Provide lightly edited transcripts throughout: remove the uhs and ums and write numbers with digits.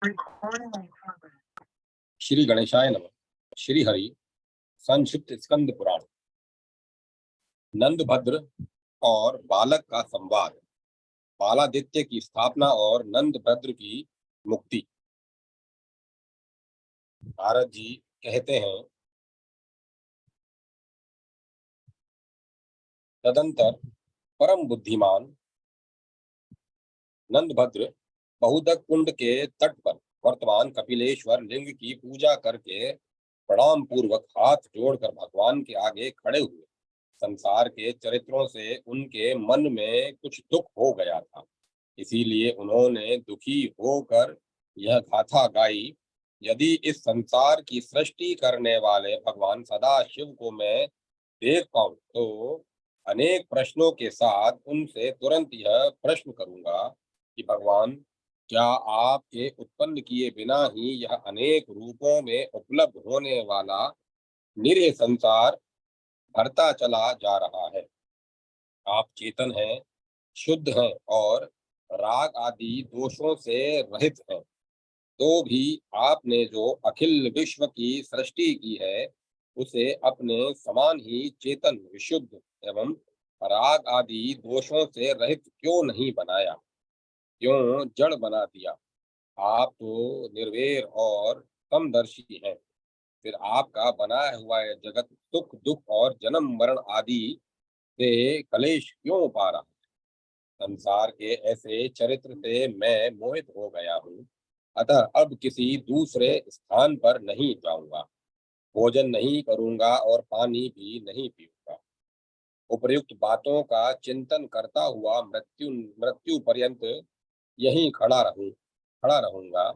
श्री गणेशाय नमः। श्री हरि संक्षिप्त स्कंद पुराण। नंदभद्र और बालक का संवाद। बालादित्य की स्थापना और नंदभद्र की मुक्ति। नारद जी कहते हैं, तदंतर परम बुद्धिमान नंदभद्र बहुदक कुंड के तट पर वर्तमान कपिलेश्वर लिंग की पूजा करके प्रणाम पूर्वक हाथ जोड़कर भगवान के आगे खड़े हुए। संसार के चरित्रों से उनके मन में कुछ दुख हो गया था, इसीलिए उन्होंने दुखी होकर यह गाथा गाई। यदि इस संसार की सृष्टि करने वाले भगवान सदा शिव को मैं देख पाऊं तो अनेक प्रश्नों के साथ उनसे तुरंत यह प्रश्न करूंगा कि भगवान, क्या आपके उत्पन्न किए बिना ही यह अनेक रूपों में उपलब्ध होने वाला निरीह संसार बढ़ता चला जा रहा है? आप चेतन हैं, शुद्ध हैं और राग आदि दोषों से रहित हैं। तो भी आपने जो अखिल विश्व की सृष्टि की है, उसे अपने समान ही चेतन, विशुद्ध एवं राग आदि दोषों से रहित क्यों नहीं बनाया? क्यों जड़ बना दिया? आप तो निर्वैर और समदर्शी हैं। फिर आपका बनाया हुआ यह जगत सुख दुख और जन्म मरण आदि से कलेश क्यों पा रहा? संसार के ऐसे चरित्र से मैं मोहित हो गया हूँ, अतः अब किसी दूसरे स्थान पर नहीं जाऊंगा, भोजन नहीं करूंगा और पानी भी नहीं पीऊंगा। उपर्युक्त बातों का चिंतन करता हुआ मृत्यु मृत्यु पर्यंत यहीं खड़ा रहूंगा।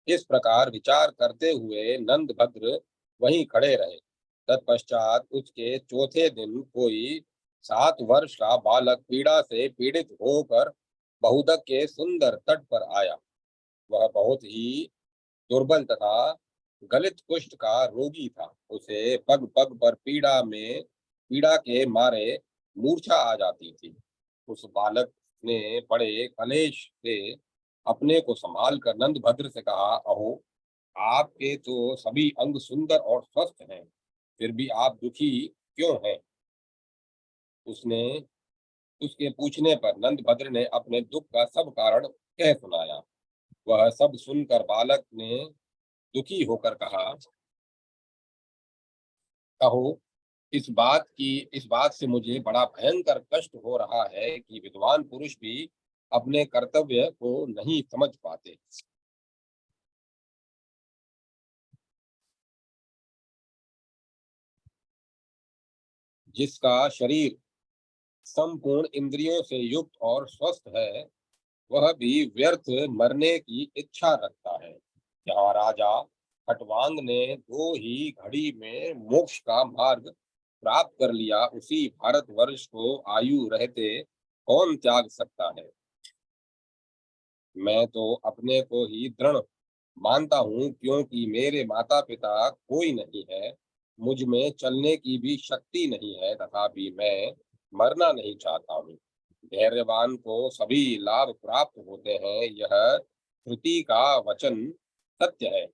इस प्रकार विचार करते हुए नंदभद्र वहीं खड़े रहे। तत्पश्चात उसके चौथे दिन कोई 7 वर्ष का बालक पीड़ा से पीड़ित होकर बहुदक के सुंदर तट पर आया। वह बहुत ही दुर्बल तथा गलित कुष्ठ का रोगी था। उसे पग पग पर पीड़ा के मारे मूर्छा आ जाती थी। उस बालक ने बड़े कलेश से अपने को संभाल कर नंदभद्र से कहा, अहो, आपके तो सभी अंग सुंदर और स्वस्थ हैं, फिर भी आप दुखी क्यों हैं? उसने उसके पूछने पर नंदभद्र ने अपने दुख का सब कारण कह सुनाया। वह सब सुनकर बालक ने दुखी होकर कहा, कहो, इस बात से मुझे बड़ा भयंकर कष्ट हो रहा है कि विद्वान पुरुष भी अपने कर्तव्य को नहीं समझ पाते। जिसका शरीर संपूर्ण इंद्रियों से युक्त और स्वस्थ है, वह भी व्यर्थ मरने की इच्छा रखता है। यहाँ राजा खटवांग ने 2 ही घड़ी में मोक्ष का मार्ग प्राप्त कर लिया, उसी भारतवर्ष को आयु रहते कौन त्याग सकता है? मैं तो अपने को ही दृढ़ मानता हूँ, क्योंकि मेरे माता पिता कोई नहीं है, मुझ में चलने की भी शक्ति नहीं है, तथापि मैं मरना नहीं चाहता हूँ। धैर्यवान को सभी लाभ प्राप्त होते हैं, यह श्रुति का वचन सत्य है।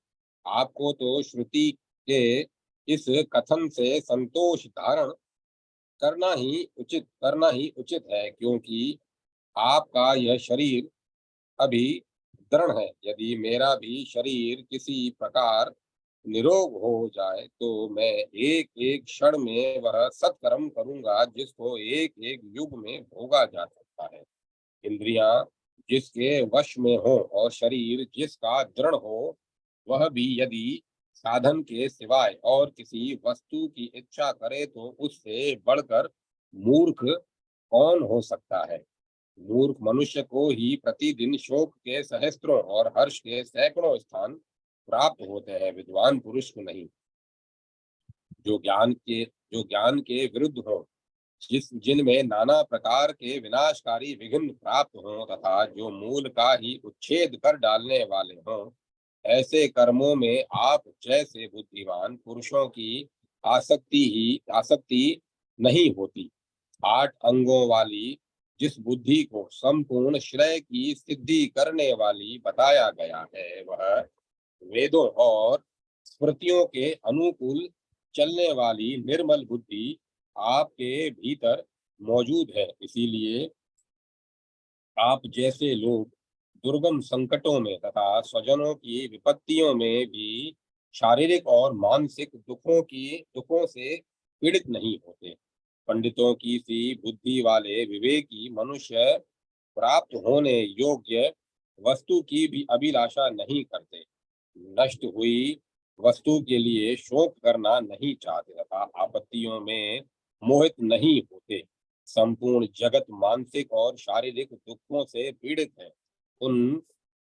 आपको तो श्रुति के इस कथन से संतोष धारण करना ही उचित है, क्योंकि आपका यह शरीर अभी दृढ़ है। यदि मेरा भी शरीर किसी प्रकार निरोग हो जाए तो मैं एक एक क्षण में वह सत्कर्म करूंगा जिसको एक एक युग में भोगा जा सकता है। इंद्रियां जिसके वश में हो और शरीर जिसका दृढ़ हो, वह भी यदि साधन के सिवाय और किसी वस्तु की इच्छा करे तो उससे बढ़कर मूर्ख कौन हो सकता है? मूर्ख मनुष्य को ही प्रतिदिन शोक के सहस्त्रों और हर्ष के सैकड़ों स्थान प्राप्त होते हैं, विद्वान पुरुष को नहीं। जो ज्ञान के विरुद्ध हो, जिनमें नाना प्रकार के विनाशकारी विघ्न प्राप्त हों तथा जो मूल का ही उच्छेद कर डालने वाले हों, ऐसे कर्मों में आप जैसे बुद्धिमान पुरुषों की आसक्ति नहीं होती। 8 अंगों वाली जिस बुद्धि को संपूर्ण श्रेय की सिद्धि करने वाली बताया गया है, वह वेदों और स्मृतियों के अनुकूल चलने वाली निर्मल बुद्धि आपके भीतर मौजूद है। इसीलिए आप जैसे लोग दुर्गम संकटों में तथा स्वजनों की विपत्तियों में भी शारीरिक और मानसिक दुखों से पीड़ित नहीं होते। पंडितों की सी बुद्धि वाले विवेकी मनुष्य प्राप्त होने योग्य वस्तु की भी अभिलाषा नहीं करते, नष्ट हुई वस्तु के लिए शोक करना नहीं चाहते तथा आपत्तियों में मोहित नहीं होते। संपूर्ण जगत मानसिक और शारीरिक दुखों से पीड़ित है। उन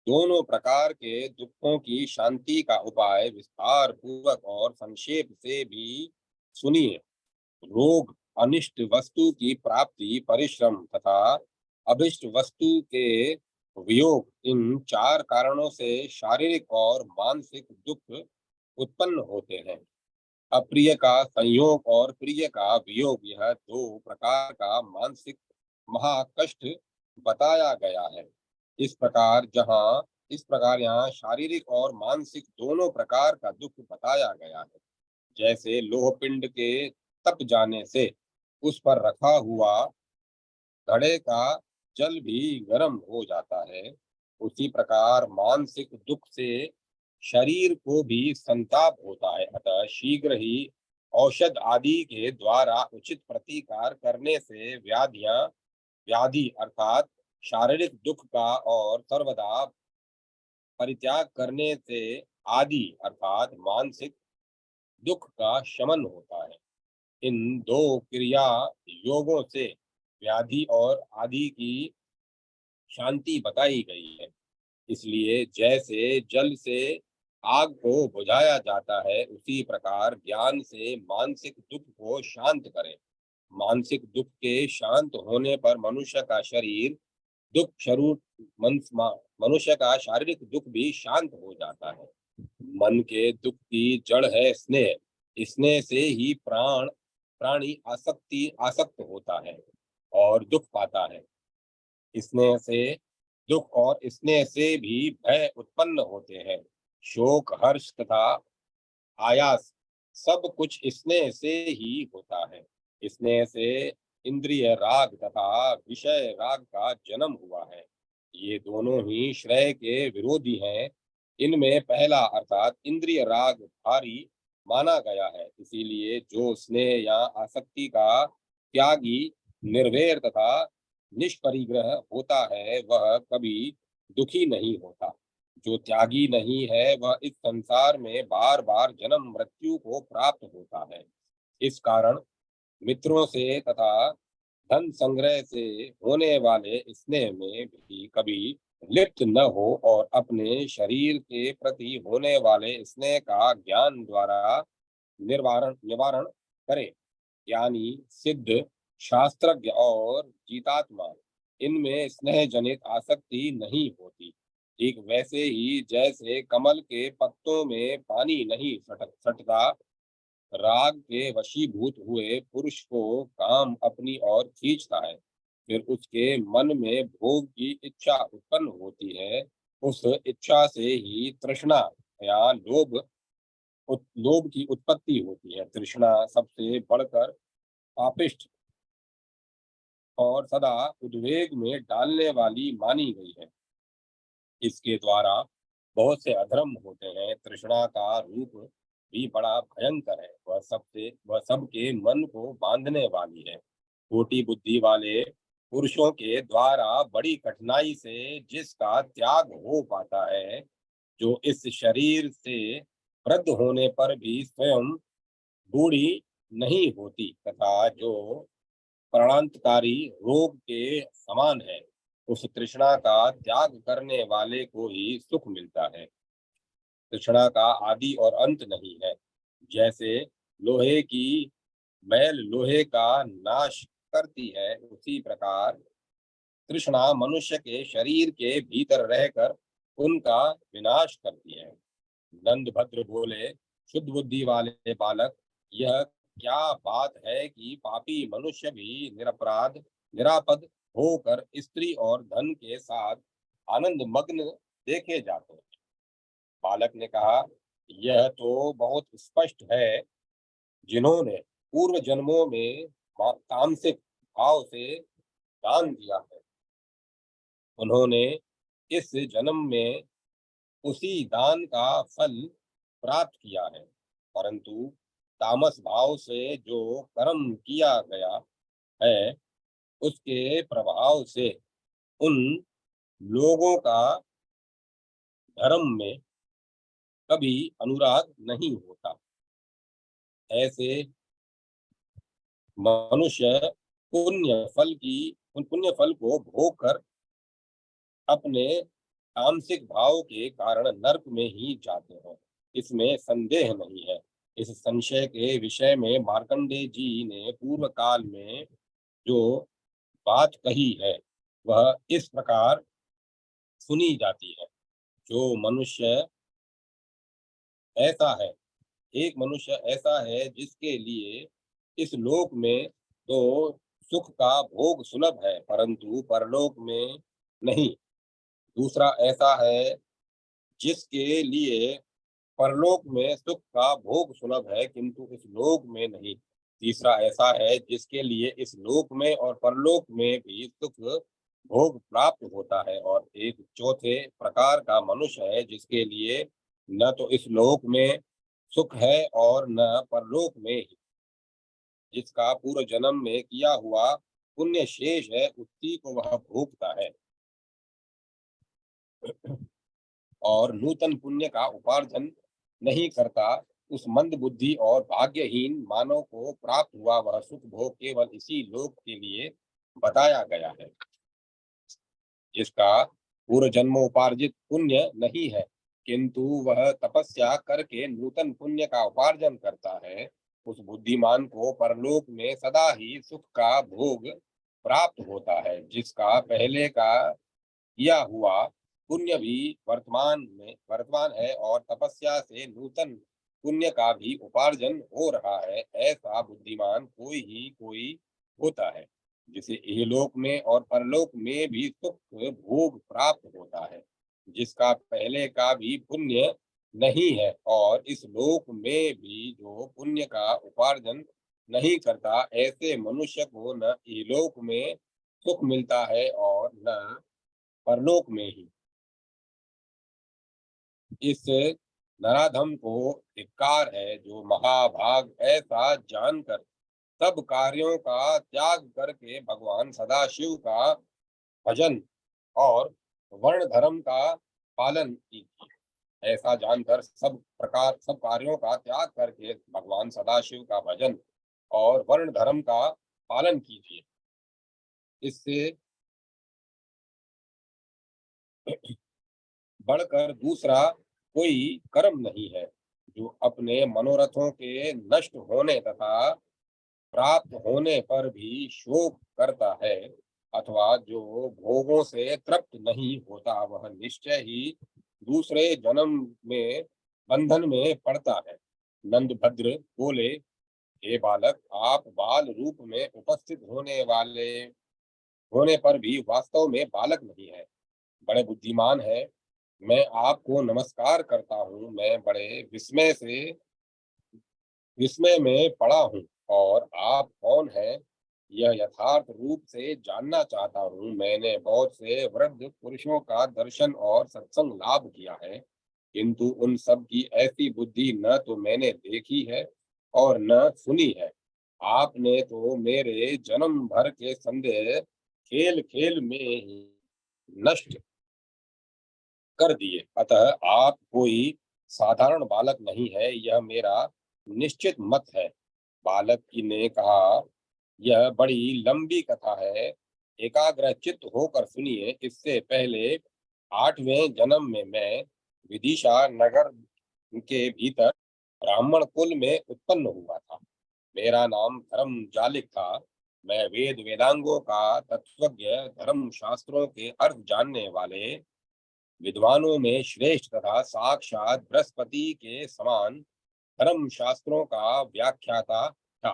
दोनों प्रकार के दुखों की शांति का उपाय विस्तार पूर्वक और संक्षेप से भी सुनिए। रोग, अनिष्ट वस्तु की प्राप्ति, परिश्रम तथा अभिष्ट वस्तु के वियोग, इन चार कारणों से शारीरिक और मानसिक दुख उत्पन्न होते हैं। अप्रिय का संयोग और प्रिय का वियोग, यह दो प्रकार का मानसिक महाकष्ट बताया गया है। इस प्रकार यहाँ शारीरिक और मानसिक दोनों प्रकार का दुख बताया गया है। जैसे लोह पिंड के तप जाने से उस पर रखा हुआ घड़े का जल भी गर्म हो जाता है, उसी प्रकार मानसिक दुख से शरीर को भी संताप होता है। अतः शीघ्र ही औषध आदि के द्वारा उचित प्रतिकार करने से व्याधि अर्थात शारीरिक दुख का और सर्वदा परित्याग करने से आदि अर्थात मानसिक दुख का शमन होता है। इन दो क्रिया योगों से व्याधि और आदि की शांति बताई गई है। इसलिए जैसे जल से आग को बुझाया जाता है, उसी प्रकार ज्ञान से मानसिक दुख को शांत करें। मानसिक दुख के शांत होने पर मनुष्य का शारीरिक दुख भी शांत हो जाता है। मन के दुख की जड़ है स्नेह। स्नेह से ही प्राणी आसक्त होता है और दुख पाता है। स्नेह से दुख और स्नेह से भी भय उत्पन्न होते हैं। शोक, हर्ष तथा आयास सब कुछ स्नेह से ही होता है। स्नेह से इंद्रिय राग तथा विषय राग का जन्म हुआ है। ये दोनों ही श्रेय के विरोधी हैं। इनमें पहला अर्थात इंद्रिय राग भारी माना गया है। इसीलिए जो स्नेह या आसक्ति का त्यागी, निर्वैर तथा निष्परिग्रह होता है, वह कभी दुखी नहीं होता। जो त्यागी नहीं है, वह इस संसार में बार बार जन्म मृत्यु को प्राप्त होता है। इस कारण मित्रों से तथा धन संग्रह से होने वाले स्नेह में भी कभी लिप्त न हो और अपने शरीर के प्रति होने वाले स्नेह का ज्ञान द्वारा निवारण करे। ज्ञानी, सिद्ध, शास्त्रज्ञ और जीतात्मा, इनमें स्नेह जनित आसक्ति नहीं होती। ठीक वैसे ही जैसे कमल के पत्तों में पानी नहीं सटता, राग के वशीभूत हुए पुरुष को काम अपनी ओर खींचता है, फिर उसके मन में भोग की इच्छा उत्पन्न होती है। उस इच्छा से ही तृष्णा या लोभ की उत्पत्ति होती है। तृष्णा सबसे बढ़कर पापिष्ठ और सदा उद्वेग में डालने वाली मानी गई है। इसके द्वारा बहुत से अधर्म होते हैं। तृष्णा का रूप भी बड़ा भयंकर है। वह सबके मन को बांधने वाली है। खोटी बुद्धि वाले पुरुषों के द्वारा बड़ी कठिनाई से जिसका त्याग हो पाता है, जो इस शरीर से वृद्ध होने पर भी स्वयं बूढ़ी नहीं होती तथा जो प्राणांतकारी रोग के समान है, उस तृष्णा का त्याग करने वाले को ही सुख मिलता है। तृष्णा का आदि और अंत नहीं है। जैसे लोहे की मैल लोहे का नाश करती है, उसी प्रकार तृष्णा मनुष्य के शरीर के भीतर रहकर उनका विनाश करती है। नंदभद्र बोले, शुद्ध बुद्धि वाले बालक, यह क्या बात है कि पापी मनुष्य भी निरापद होकर स्त्री और धन के साथ आनंद मग्न देखे जाते हैं। बालक ने कहा, यह तो बहुत स्पष्ट है, जिन्होंने पूर्व जन्मों में तामसिक भाव से दान दिया है, उन्होंने इस जन्म में उसी दान का फल प्राप्त किया है। परंतु तामस भाव से जो कर्म किया गया है, उसके प्रभाव से उन लोगों का धर्म में कभी अनुराग नहीं होता। ऐसे मनुष्य पुण्य फल को भोग कर अपने तामसिक भाव के कारण नरक में ही जाते हैं, इसमें संदेह नहीं है। इस संशय के विषय में मार्कंडेय जी ने पूर्व काल में जो बात कही है, वह इस प्रकार सुनी जाती है। जो मनुष्य ऐसा है एक मनुष्य ऐसा है जिसके लिए इस लोक में तो सुख का भोग सुलभ है, परंतु परलोक में नहीं। दूसरा ऐसा है जिसके लिए परलोक में सुख का भोग सुलभ है, किंतु इस लोक में नहीं। तीसरा ऐसा है जिसके लिए इस लोक में और परलोक में भी सुख भोग प्राप्त होता है, और एक चौथे प्रकार का मनुष्य है जिसके लिए न तो इस लोक में सुख है और न परलोक में ही। जिसका पूर्व जन्म में किया हुआ पुण्य शेष है, उसी को वह भोगता है, और नूतन पुण्य का उपार्जन नहीं करता। उस मंद बुद्धि और भाग्यहीन मानव को प्राप्त हुआ वह सुख भोग केवल इसी लोक के लिए बताया गया है। जिसका पूर्व जन्मोपार्जित पुण्य नहीं है, किंतु वह तपस्या करके नूतन पुण्य का उपार्जन करता है, उस बुद्धिमान को परलोक में सदा ही सुख का भोग प्राप्त होता है। जिसका पहले का किया हुआ पुण्य भी वर्तमान है, और तपस्या से नूतन पुण्य का भी उपार्जन हो रहा है, ऐसा बुद्धिमान कोई होता है, जिसे इहलोक में और परलोक में भी सुख भोग प्राप्त होता है। जिसका पहले का भी पुण्य नहीं है, और इस लोक में भी जो पुण्य का उपार्जन नहीं करता, ऐसे मनुष्य को न इहलोक में सुख मिलता है और न परलोक में ही। इस नराधम को धिक्कार है, जो महाभाग ऐसा जानकर सब कार्यों का त्याग करके भगवान सदाशिव का भजन और वर्ण धर्म का पालन कीजिए। ऐसा जानकर सब कार्यों का त्याग करके भगवान सदाशिव का भजन और वर्ण धर्म का पालन कीजिए। इससे बढ़कर दूसरा कोई कर्म नहीं है। जो अपने मनोरथों के नष्ट होने तथा प्राप्त होने पर भी शोक करता है, अथवा जो भोगों से तृप्त नहीं होता, वह निश्चय ही दूसरे जन्म में बंधन में पड़ता है। नंदभद्र बोले, हे बालक, आप बाल रूप में उपस्थित होने पर भी वास्तव में बालक नहीं है, बड़े बुद्धिमान है। मैं आपको नमस्कार करता हूँ। मैं बड़े विस्मय में पड़ा हूँ, और आप कौन हैं, यह यथार्थ रूप से जानना चाहता हूँ। मैंने बहुत से वृद्ध पुरुषों का दर्शन और सत्संग लाभ किया है, किंतु उन सब की ऐसी बुद्धि न तो मैंने देखी है और न सुनी है। आपने तो मेरे जन्म भर के संदेह खेल खेल में ही नष्ट कर दिए, अतः आप कोई साधारण बालक नहीं है, यह मेरा निश्चित मत है। बालक की ने कहा, यह बड़ी लंबी कथा है, एकाग्र चित्त होकर सुनिए। इससे पहले 8वें जन्म में मैं विदिशा नगर के भीतर ब्राह्मण कुल में उत्पन्न हुआ था। मेरा नाम धर्म जालिक था। मैं वेदांगों का तत्वज्ञ, धर्म शास्त्रों के अर्थ जानने वाले विद्वानों में श्रेष्ठ तथा साक्षात बृहस्पति के समान धर्म शास्त्रों का व्याख्याता था।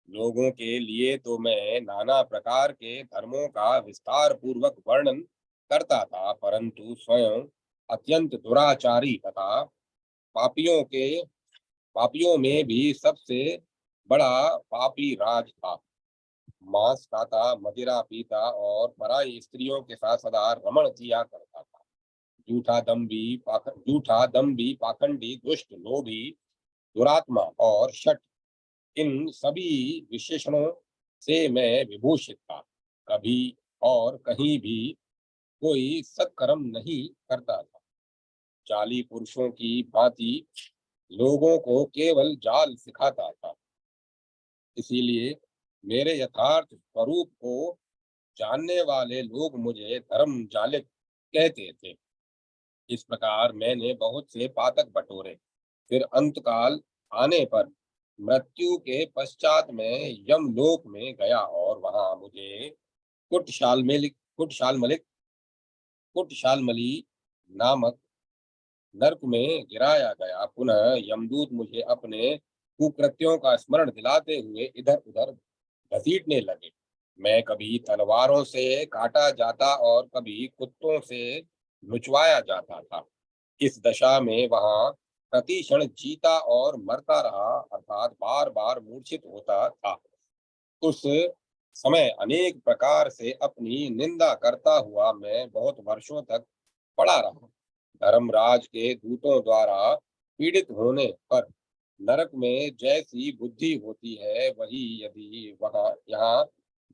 लोगों के लिए तो मैं नाना प्रकार के धर्मों का विस्तार पूर्वक वर्णन करता था, परंतु स्वयं अत्यंत दुराचारी तथा पापियों के पापियों में भी सबसे बड़ा पापी राज था। मांस खाता, मदिरा पीता और पराई स्त्रियों के साथ सदा रमण किया करता था। झूठा दम्भी, पाखंडी, दुष्ट, लोभी, दुरात्मा और शठ, इन सभी विशेषणों से मैं विभूषित था। कभी और कहीं भी कोई सत्कर्म नहीं करता था। चाली पुरुषों की भांति लोगों को केवल जाल सिखाता था। इसीलिए मेरे यथार्थ स्वरूप को जानने वाले लोग मुझे धर्म जालिक कहते थे। इस प्रकार मैंने बहुत से पातक बटोरे। फिर अंतकाल आने पर मृत्यु के पश्चात मैं यमलोक में गया और वहां मुझे कुटशालमली नामक नरक में गिराया गया। पुनः यमदूत मुझे अपने कुकृत्यों का स्मरण दिलाते हुए इधर उधर घसीटने लगे। मैं कभी तलवारों से काटा जाता और कभी कुत्तों से नुचवाया जाता था। इस दशा में वहां प्रति क्षण जीता और मरता रहा, अर्थात बार बार मूर्छित होता था। उस समय अनेक प्रकार से अपनी निंदा करता हुआ मैं बहुत वर्षों तक पड़ा रहा। धर्मराज के दूतों द्वारा पीड़ित होने पर नरक में जैसी बुद्धि होती है, वही यदि वहां यहाँ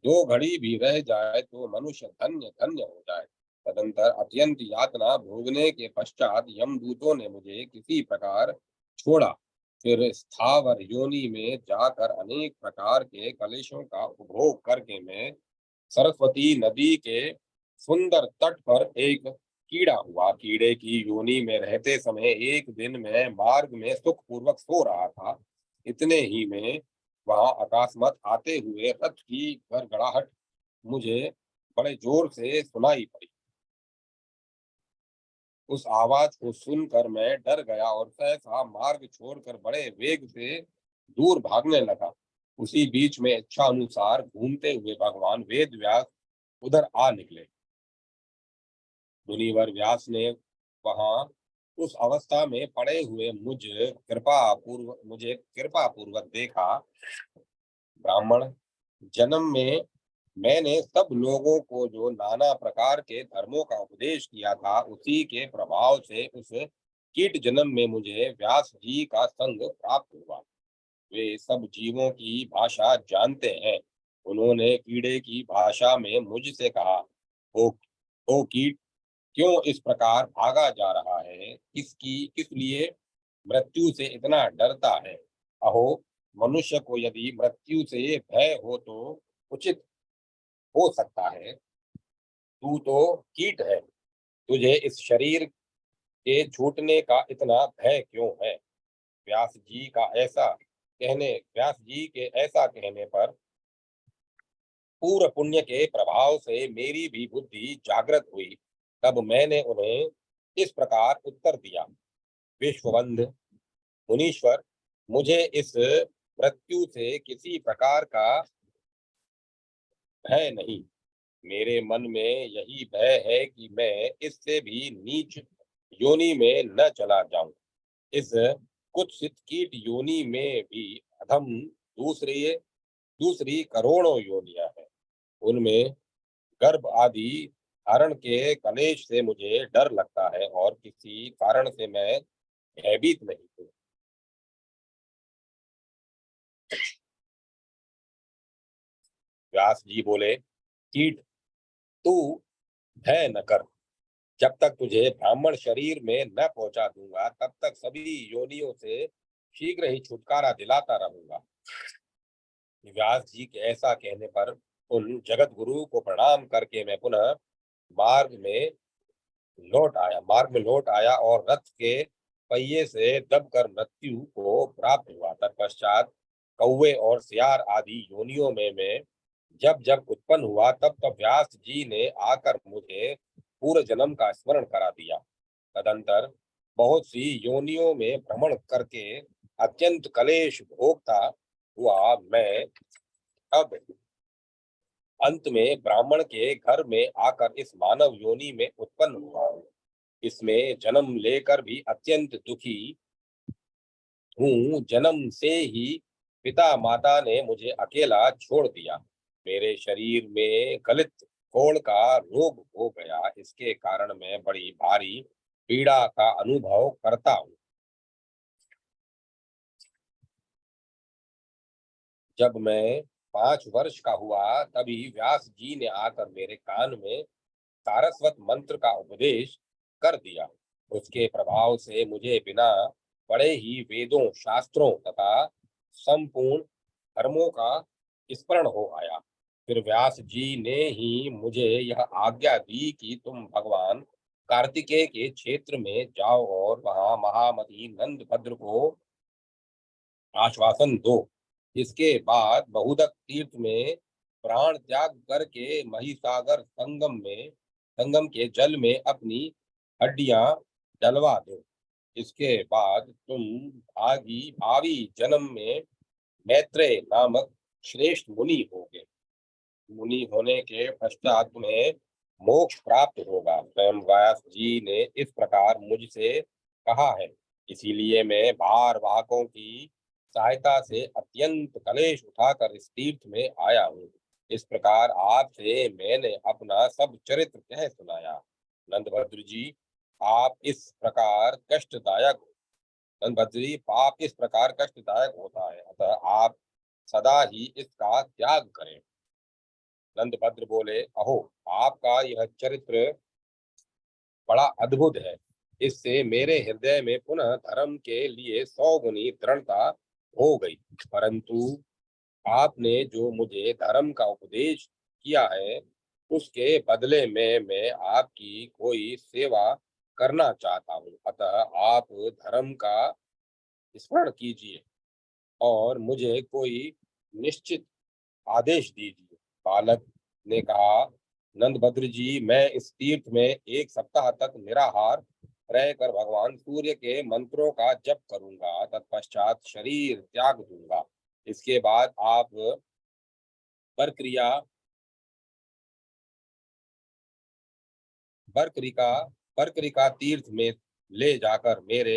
2 घड़ी भी रह जाए तो मनुष्य धन्य धन्य हो जाए। तदंतर अत्यंत यातना भोगने के पश्चात यमदूतों ने मुझे किसी प्रकार छोड़ा। फिर स्थावर योनि में जाकर अनेक प्रकार के कलेशों का उपभोग करके मैं सरस्वती नदी के सुंदर तट पर एक कीड़ा हुआ। कीड़े की योनि में रहते समय एक दिन मैं मार्ग में सुख पूर्वक सो रहा था। इतने ही में वहां अकस्मात आते हुए रथ की गड़गड़ाहट मुझे बड़े जोर से सुनाई पड़ी। उस आवाज को सुनकर मैं डर गया और सहसा मार्ग छोड़कर बड़े वेग से दूर भागने लगा। उसी बीच में इच्छा अनुसार घूमते हुए भगवान वेद व्यास उधर आ निकले। मुनिवर व्यास ने वहां उस अवस्था में पड़े हुए मुझे कृपा पूर्वक देखा। ब्राह्मण जन्म में मैंने सब लोगों को जो नाना प्रकार के धर्मों का उपदेश किया था, उसी के प्रभाव से उस कीट जन्म में मुझे व्यास जी का संग प्राप्त हुआ। वे सब जीवों की भाषा जानते हैं। उन्होंने कीड़े की भाषा में मुझसे कहा, ओ ओ कीट, क्यों इस प्रकार भागा जा रहा है? किस लिए मृत्यु से इतना डरता है? अहो, मनुष्य को यदि मृत्यु से भय हो तो उचित हो सकता है। तू तो कीट है, तुझे इस शरीर के छूटने का इतना भय क्यों है? व्यास जी के ऐसा कहने पर पूर्व पुण्य के प्रभाव से मेरी भी बुद्धि जागृत हुई। तब मैंने उन्हें इस प्रकार उत्तर दिया, विश्ववंद मुनीश्वर, मुझे इस मृत्यु से किसी प्रकार का भय नहीं। मेरे मन में यही भय है कि मैं इससे भी नीच योनि में न चला जाऊं। इस कुत्सित कीट योनि में भी अधम दूसरी दूसरी करोड़ों योनियां हैं। उनमें गर्भ आदि धारण के कलेश से मुझे डर लगता है और किसी कारण से मैं भयभीत नहीं हूँ। व्यास जी बोले, कीट, तू भय न कर। जब तक तुझे ब्राह्मण शरीर में न पहुंचा दूंगा, तब तक सभी योनियों से शीघ्र ही छुटकारा दिलाता रहूंगा। व्यास जी के ऐसा कहने पर उन जगत गुरु को प्रणाम करके मैं पुनः मार्ग में मार्ग में लौट आया और रथ के पहिए से दबकर मृत्यु को प्राप्त हुआ। तत्पश्चात कौवे और सियार आदि योनियों में मैं जब जब उत्पन्न हुआ, तब तब व्यास जी ने आकर मुझे पूर्व जन्म का स्मरण करा दिया। तदंतर बहुत सी योनियों में भ्रमण करके अत्यंत कलेश भोगता हुआ मैं अब अंत में ब्राह्मण के घर में आकर इस मानव योनि में उत्पन्न हुआ हूँ। इसमें जन्म लेकर भी अत्यंत दुखी हूँ। जन्म से ही पिता माता ने मुझे अकेला छोड़ दिया। मेरे शरीर में गलित कोढ़ का रोग हो गया। इसके कारण मैं बड़ी भारी पीड़ा का अनुभव करता हूँ। जब मैं 5 वर्ष का हुआ तभी व्यास जी ने आकर मेरे कान में सारस्वत मंत्र का उपदेश कर दिया। उसके प्रभाव से मुझे बिना पढ़े ही वेदों, शास्त्रों तथा संपूर्ण धर्मों का स्मरण हो आया। फिर व्यास जी ने ही मुझे यह आज्ञा दी कि तुम भगवान कार्तिकेय के क्षेत्र में जाओ और वहां महामती नंद भद्र को आश्वासन दो। इसके बाद बहुदक तीर्थ में प्राण त्याग करके महिसागर संगम के जल में अपनी हड्डियां डलवा दो। इसके बाद तुम भावी जन्म में मैत्रेय नामक श्रेष्ठ मुनि होगे। मुनि होने के पश्चात तुम्हें मोक्ष प्राप्त होगा। स्वयं व्यास जी ने इस प्रकार मुझसे कहा है। इसीलिए मैं भार वाहकों की सहायता से अत्यंत कलेश उठाकर इस तीर्थ में आया हूँ। इस प्रकार आपसे मैंने अपना सब चरित्र कह सुनाया। नंदभद्र जी, आप इस प्रकार कष्टदायक नंदभद्र जी, पाप इस प्रकार कष्टदायक होता है, अतः आप सदा ही इसका त्याग करें। नंदभद्र बोले, अहो, आपका यह चरित्र बड़ा अद्भुत है। इससे मेरे हृदय में पुनः धर्म के लिए 100 गुनी दृढ़ता हो गई। परंतु आपने जो मुझे धर्म का उपदेश किया है, उसके बदले में मैं आपकी कोई सेवा करना चाहता हूँ। अतः आप धर्म का स्मरण कीजिए और मुझे कोई निश्चित आदेश दीजिए। बालक ने कहा, नंदभद्र जी, मैं इस तीर्थ में 1 सप्ताह तक निराहार रहकर भगवान सूर्य के मंत्रों का जप करूंगा। तत्पश्चात शरीर त्याग दूंगा। इसके बाद आप बरक्रिया बरकरिका बरकरिका तीर्थ में ले जाकर मेरे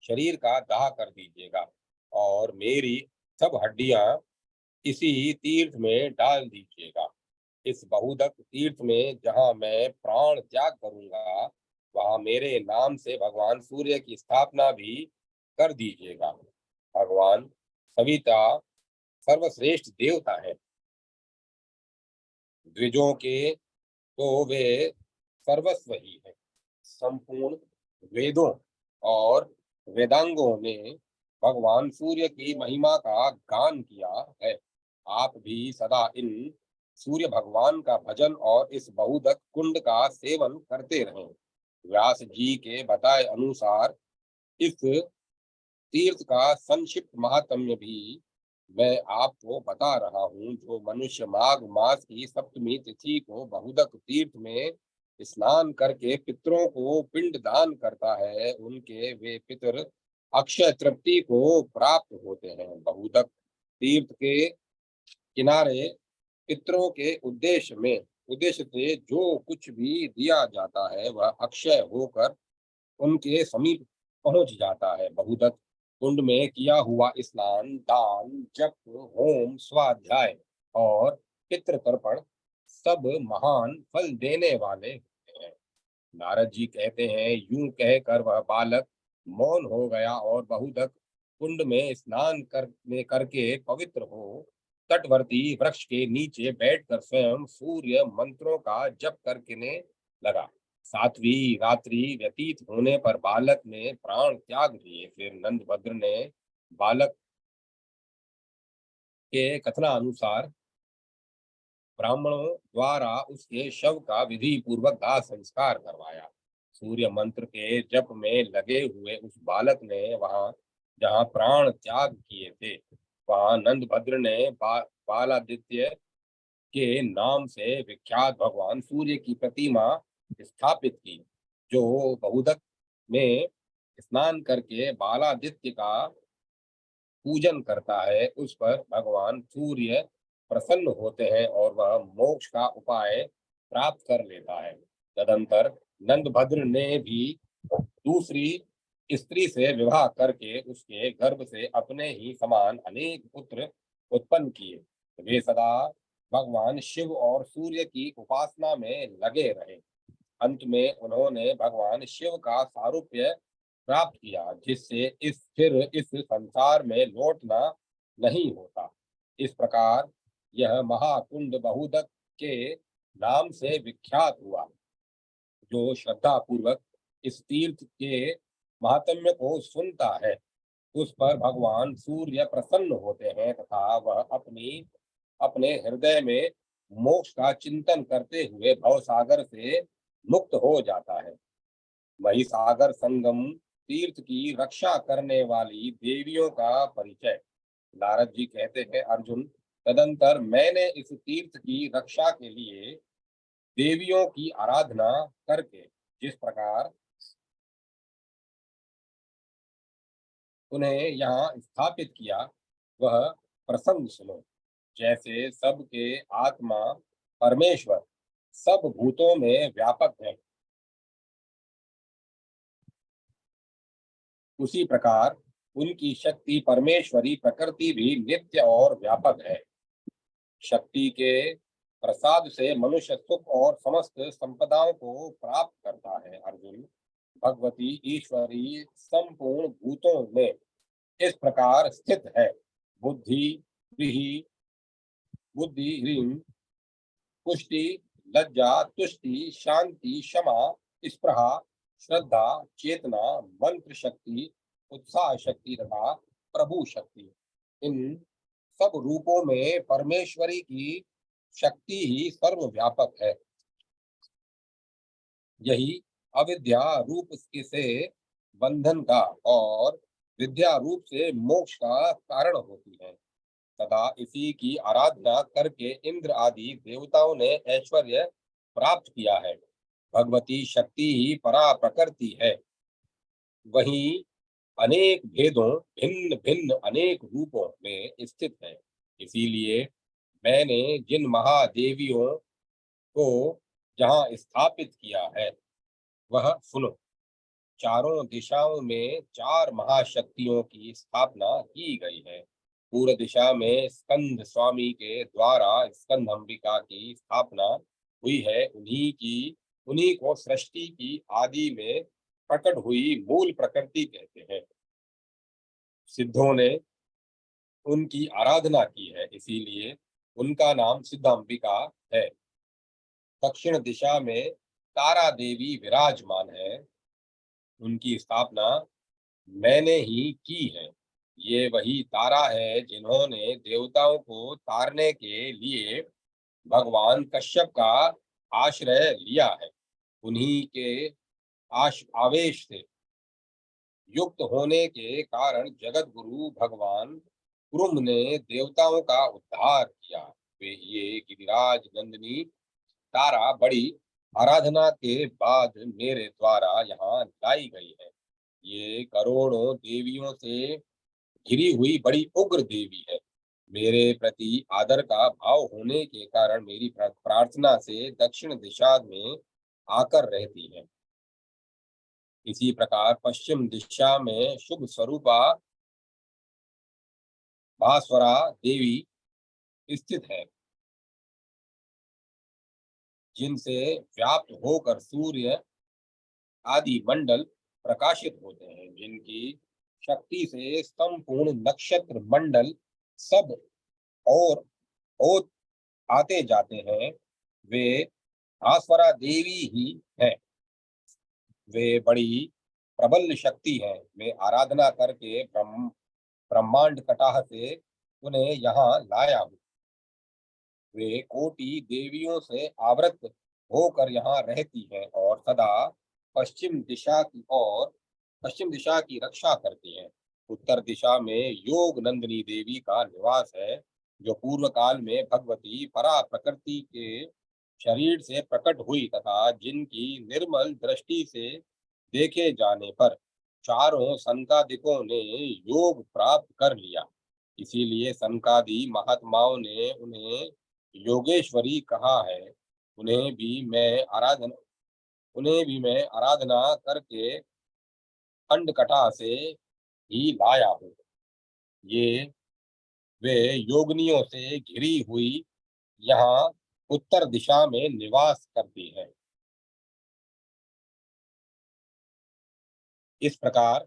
शरीर का दाह कर दीजिएगा और मेरी सब हड्डियां इसी तीर्थ में डाल दीजिएगा। इस बहुदक तीर्थ में जहाँ मैं प्राण त्याग करूंगा, वहां मेरे नाम से भगवान सूर्य की स्थापना भी कर दीजिएगा। भगवान सविता सर्वश्रेष्ठ देवता है। द्विजों के तो वे सर्वस्व ही है। संपूर्ण वेदों और वेदांगों ने भगवान सूर्य की महिमा का गान किया है। आप भी सदा इन सूर्य भगवान का भजन और इस बहुदक कुंड का सेवन करते रहें। व्यास जी के बताए अनुसार इस तीर्थ का संक्षिप्त महात्म्य भी मैं आपको बता रहा हूँ। जो मनुष्य माघ मास की सप्तमी तिथि को बहुदक तीर्थ में स्नान करके पितरों को पिंड दान करता है, उनके वे पितर अक्षय तृप्ति को प्राप्त होते हैं। बहुदक तीर्थ के किनारे पितरों के उद्देश्य से जो कुछ भी दिया जाता है वह अक्षय होकर उनके समीप पहुंच जाता है। बहुदत्त कुंड में किया हुआ स्नान, दान, जप, होम, स्वाध्याय और पितृ तर्पण सब महान फल देने वाले होते हैं। नारद जी कहते हैं, यूं कहकर वह बालक मौन हो गया और बहुदत्त कुंड में स्नान करके पवित्र हो तटवर्ती वृक्ष के नीचे बैठकर स्वयं सूर्य मंत्रों का जप करने लगा। 7वीं रात्रि व्यतीत होने पर बालक ने प्राण त्याग दिए। फिर नंदभद्र ने बालक के कथनानुसार ब्राह्मणों द्वारा उसके शव का विधि पूर्वक दाह संस्कार करवाया। सूर्य मंत्र के जप में लगे हुए उस बालक ने वहां जहां प्राण त्याग किए थे, वहां नंदभद्र ने बालादित्य के नाम से विख्यात भगवान सूर्य की प्रतिमा स्थापित की। जो बहुदक में स्नान करके बालादित्य का पूजन करता है, उस पर भगवान सूर्य प्रसन्न होते हैं और वह मोक्ष का उपाय प्राप्त कर लेता है। तदंतर नंदभद्र ने भी दूसरी स्त्री से विवाह करके उसके गर्भ से अपने ही समान अनेक पुत्र उत्पन्न किए। वे सदा भगवान शिव और सूर्य की उपासना में लगे रहे। अंत में उन्होंने भगवान शिव का सारूप्य प्राप्त किया, जिससे इस संसार में लौटना नहीं होता। इस प्रकार यह महाकुंड बहुदक के नाम से विख्यात हुआ। जो श्रद्धा पूर्वक इस तीर्थ के महात्म्य को सुनता है, उस पर भगवान सूर्य प्रसन्न होते हैं तथा वह अपने हृदय में मोक्ष का चिंतन करते हुए भवसागर से मुक्त हो जाता है। वही सागर संगम तीर्थ की रक्षा करने वाली देवियों का परिचय। नारद जी कहते हैं, अर्जुन, तदंतर मैंने इस तीर्थ की रक्षा के लिए देवियों की आराधना करके जिस प्रकार उन्हें यहाँ स्थापित किया, वह प्रसंग सुनो। जैसे सबके आत्मा परमेश्वर सब भूतों में व्यापक है, उसी प्रकार उनकी शक्ति परमेश्वरी प्रकृति भी नित्य और व्यापक है। शक्ति के प्रसाद से मनुष्य सुख और समस्त संपदाओं को प्राप्त करता है। अर्जुन, भगवती ईश्वरी संपूर्ण भूतों में इस प्रकार स्थित है। बुद्धि ब्रीहि बुद्धि ह्रीं पुष्टि लज्जा तुष्टि शांति क्षमा स्पृहा श्रद्धा चेतना मंत्र शक्ति उत्साह शक्ति तथा प्रभु शक्ति। इन सब रूपों में परमेश्वरी की शक्ति ही सर्वव्यापक है। यही अविद्या रूप से बंधन का और विद्या रूप से मोक्ष का कारण होती है। सदा इसी की आराधना करके इंद्र आदि देवताओं ने ऐश्वर्य प्राप्त किया है। भगवती शक्ति ही परा प्रकृति है। वही अनेक भेदों भिन्न भिन्न अनेक रूपों में स्थित है। इसीलिए मैंने जिन महादेवियों को जहाँ स्थापित किया है, वह सुनो। चारों दिशाओं में चार महाशक्तियों की स्थापना की गई है। पूर्व दिशा में स्कंद स्वामी के द्वारा स्कंद अंबिका की स्थापना हुई है। उन्हीं को सृष्टि की आदि में प्रकट हुई मूल प्रकृति कहते हैं। सिद्धों ने उनकी आराधना की है, इसीलिए उनका नाम सिद्ध अंबिका है। दक्षिण दिशा में तारा देवी विराजमान है। उनकी स्थापना मैंने ही की है। ये वही तारा है जिन्होंने देवताओं को तारने के लिए भगवान कश्यप का आश्रय लिया है। उन्हीं के आवेश से युक्त होने के कारण जगत गुरु भगवान कुरुम ने देवताओं का उद्धार किया। वे ये गिरिराज नंदिनी तारा बड़ी आराधना के बाद मेरे द्वारा यहाँ लाई गई है। ये करोड़ों देवियों से घिरी हुई बड़ी उग्र देवी है। मेरे प्रति आदर का भाव होने के कारण मेरी प्रार्थना से दक्षिण दिशा में आकर रहती है। इसी प्रकार पश्चिम दिशा में शुभ स्वरूपा भास्वरा देवी स्थित है, जिनसे व्याप्त होकर सूर्य आदि मंडल प्रकाशित होते हैं। जिनकी शक्ति से संपूर्ण नक्षत्र मंडल सब और ओत आते जाते हैं, वे भास्वरा देवी ही हैं। वे बड़ी प्रबल शक्ति है। मैं आराधना करके ब्रह्मांड कटाह से उन्हें यहाँ लाया हूँ। वे कोटि देवियों से आवृत होकर यहाँ रहती हैं और सदा पश्चिम दिशा की रक्षा करती हैं। उत्तर दिशा में योग नंदिनी देवी का निवास है, जो पूर्व काल में भगवती परा प्रकृति के शरीर से प्रकट हुई तथा जिनकी निर्मल दृष्टि से देखे जाने पर चारों संकादिकों ने योग प्राप्त कर लिया। इसीलिए सनकादि महात्माओं ने उन्हें योगेश्वरी कहा है। उन्हें भी मैं आराधना करके खंडकटा से ही लाया हूँ। ये वे योगिनियों से घिरी हुई यहाँ उत्तर दिशा में निवास करती है। इस प्रकार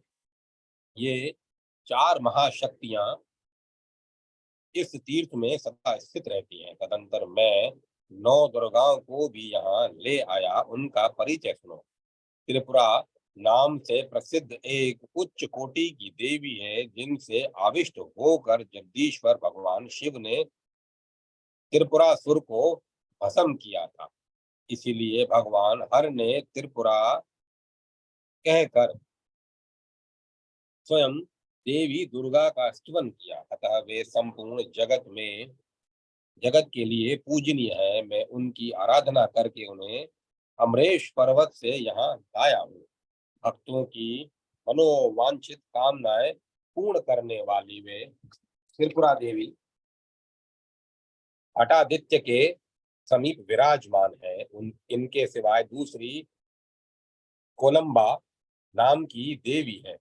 ये चार महाशक्तियां इस तीर्थ में सदा स्थित रहती हैं। तदंतर मैं 9 दुर्गाओं को भी यहाँ ले आया। उनका परिचय सुनो। त्रिपुरा नाम से प्रसिद्ध एक उच्च कोटि की देवी है, जिनसे आविष्ट होकर जगदीश्वर भगवान शिव ने त्रिपुरासुर को भस्म किया था। इसीलिए भगवान हर ने त्रिपुरा कहकर स्वयं देवी दुर्गा का स्तुवन किया। अतः वे संपूर्ण जगत के लिए पूजनीय है। मैं उनकी आराधना करके उन्हें अमरेश पर्वत से यहाँ लाया हूँ। भक्तों की मनोवांछित कामनाएं पूर्ण करने वाली वे त्रिपुरा देवी हटादित्य के समीप विराजमान है। इनके सिवाय दूसरी कोलंबा नाम की देवी है,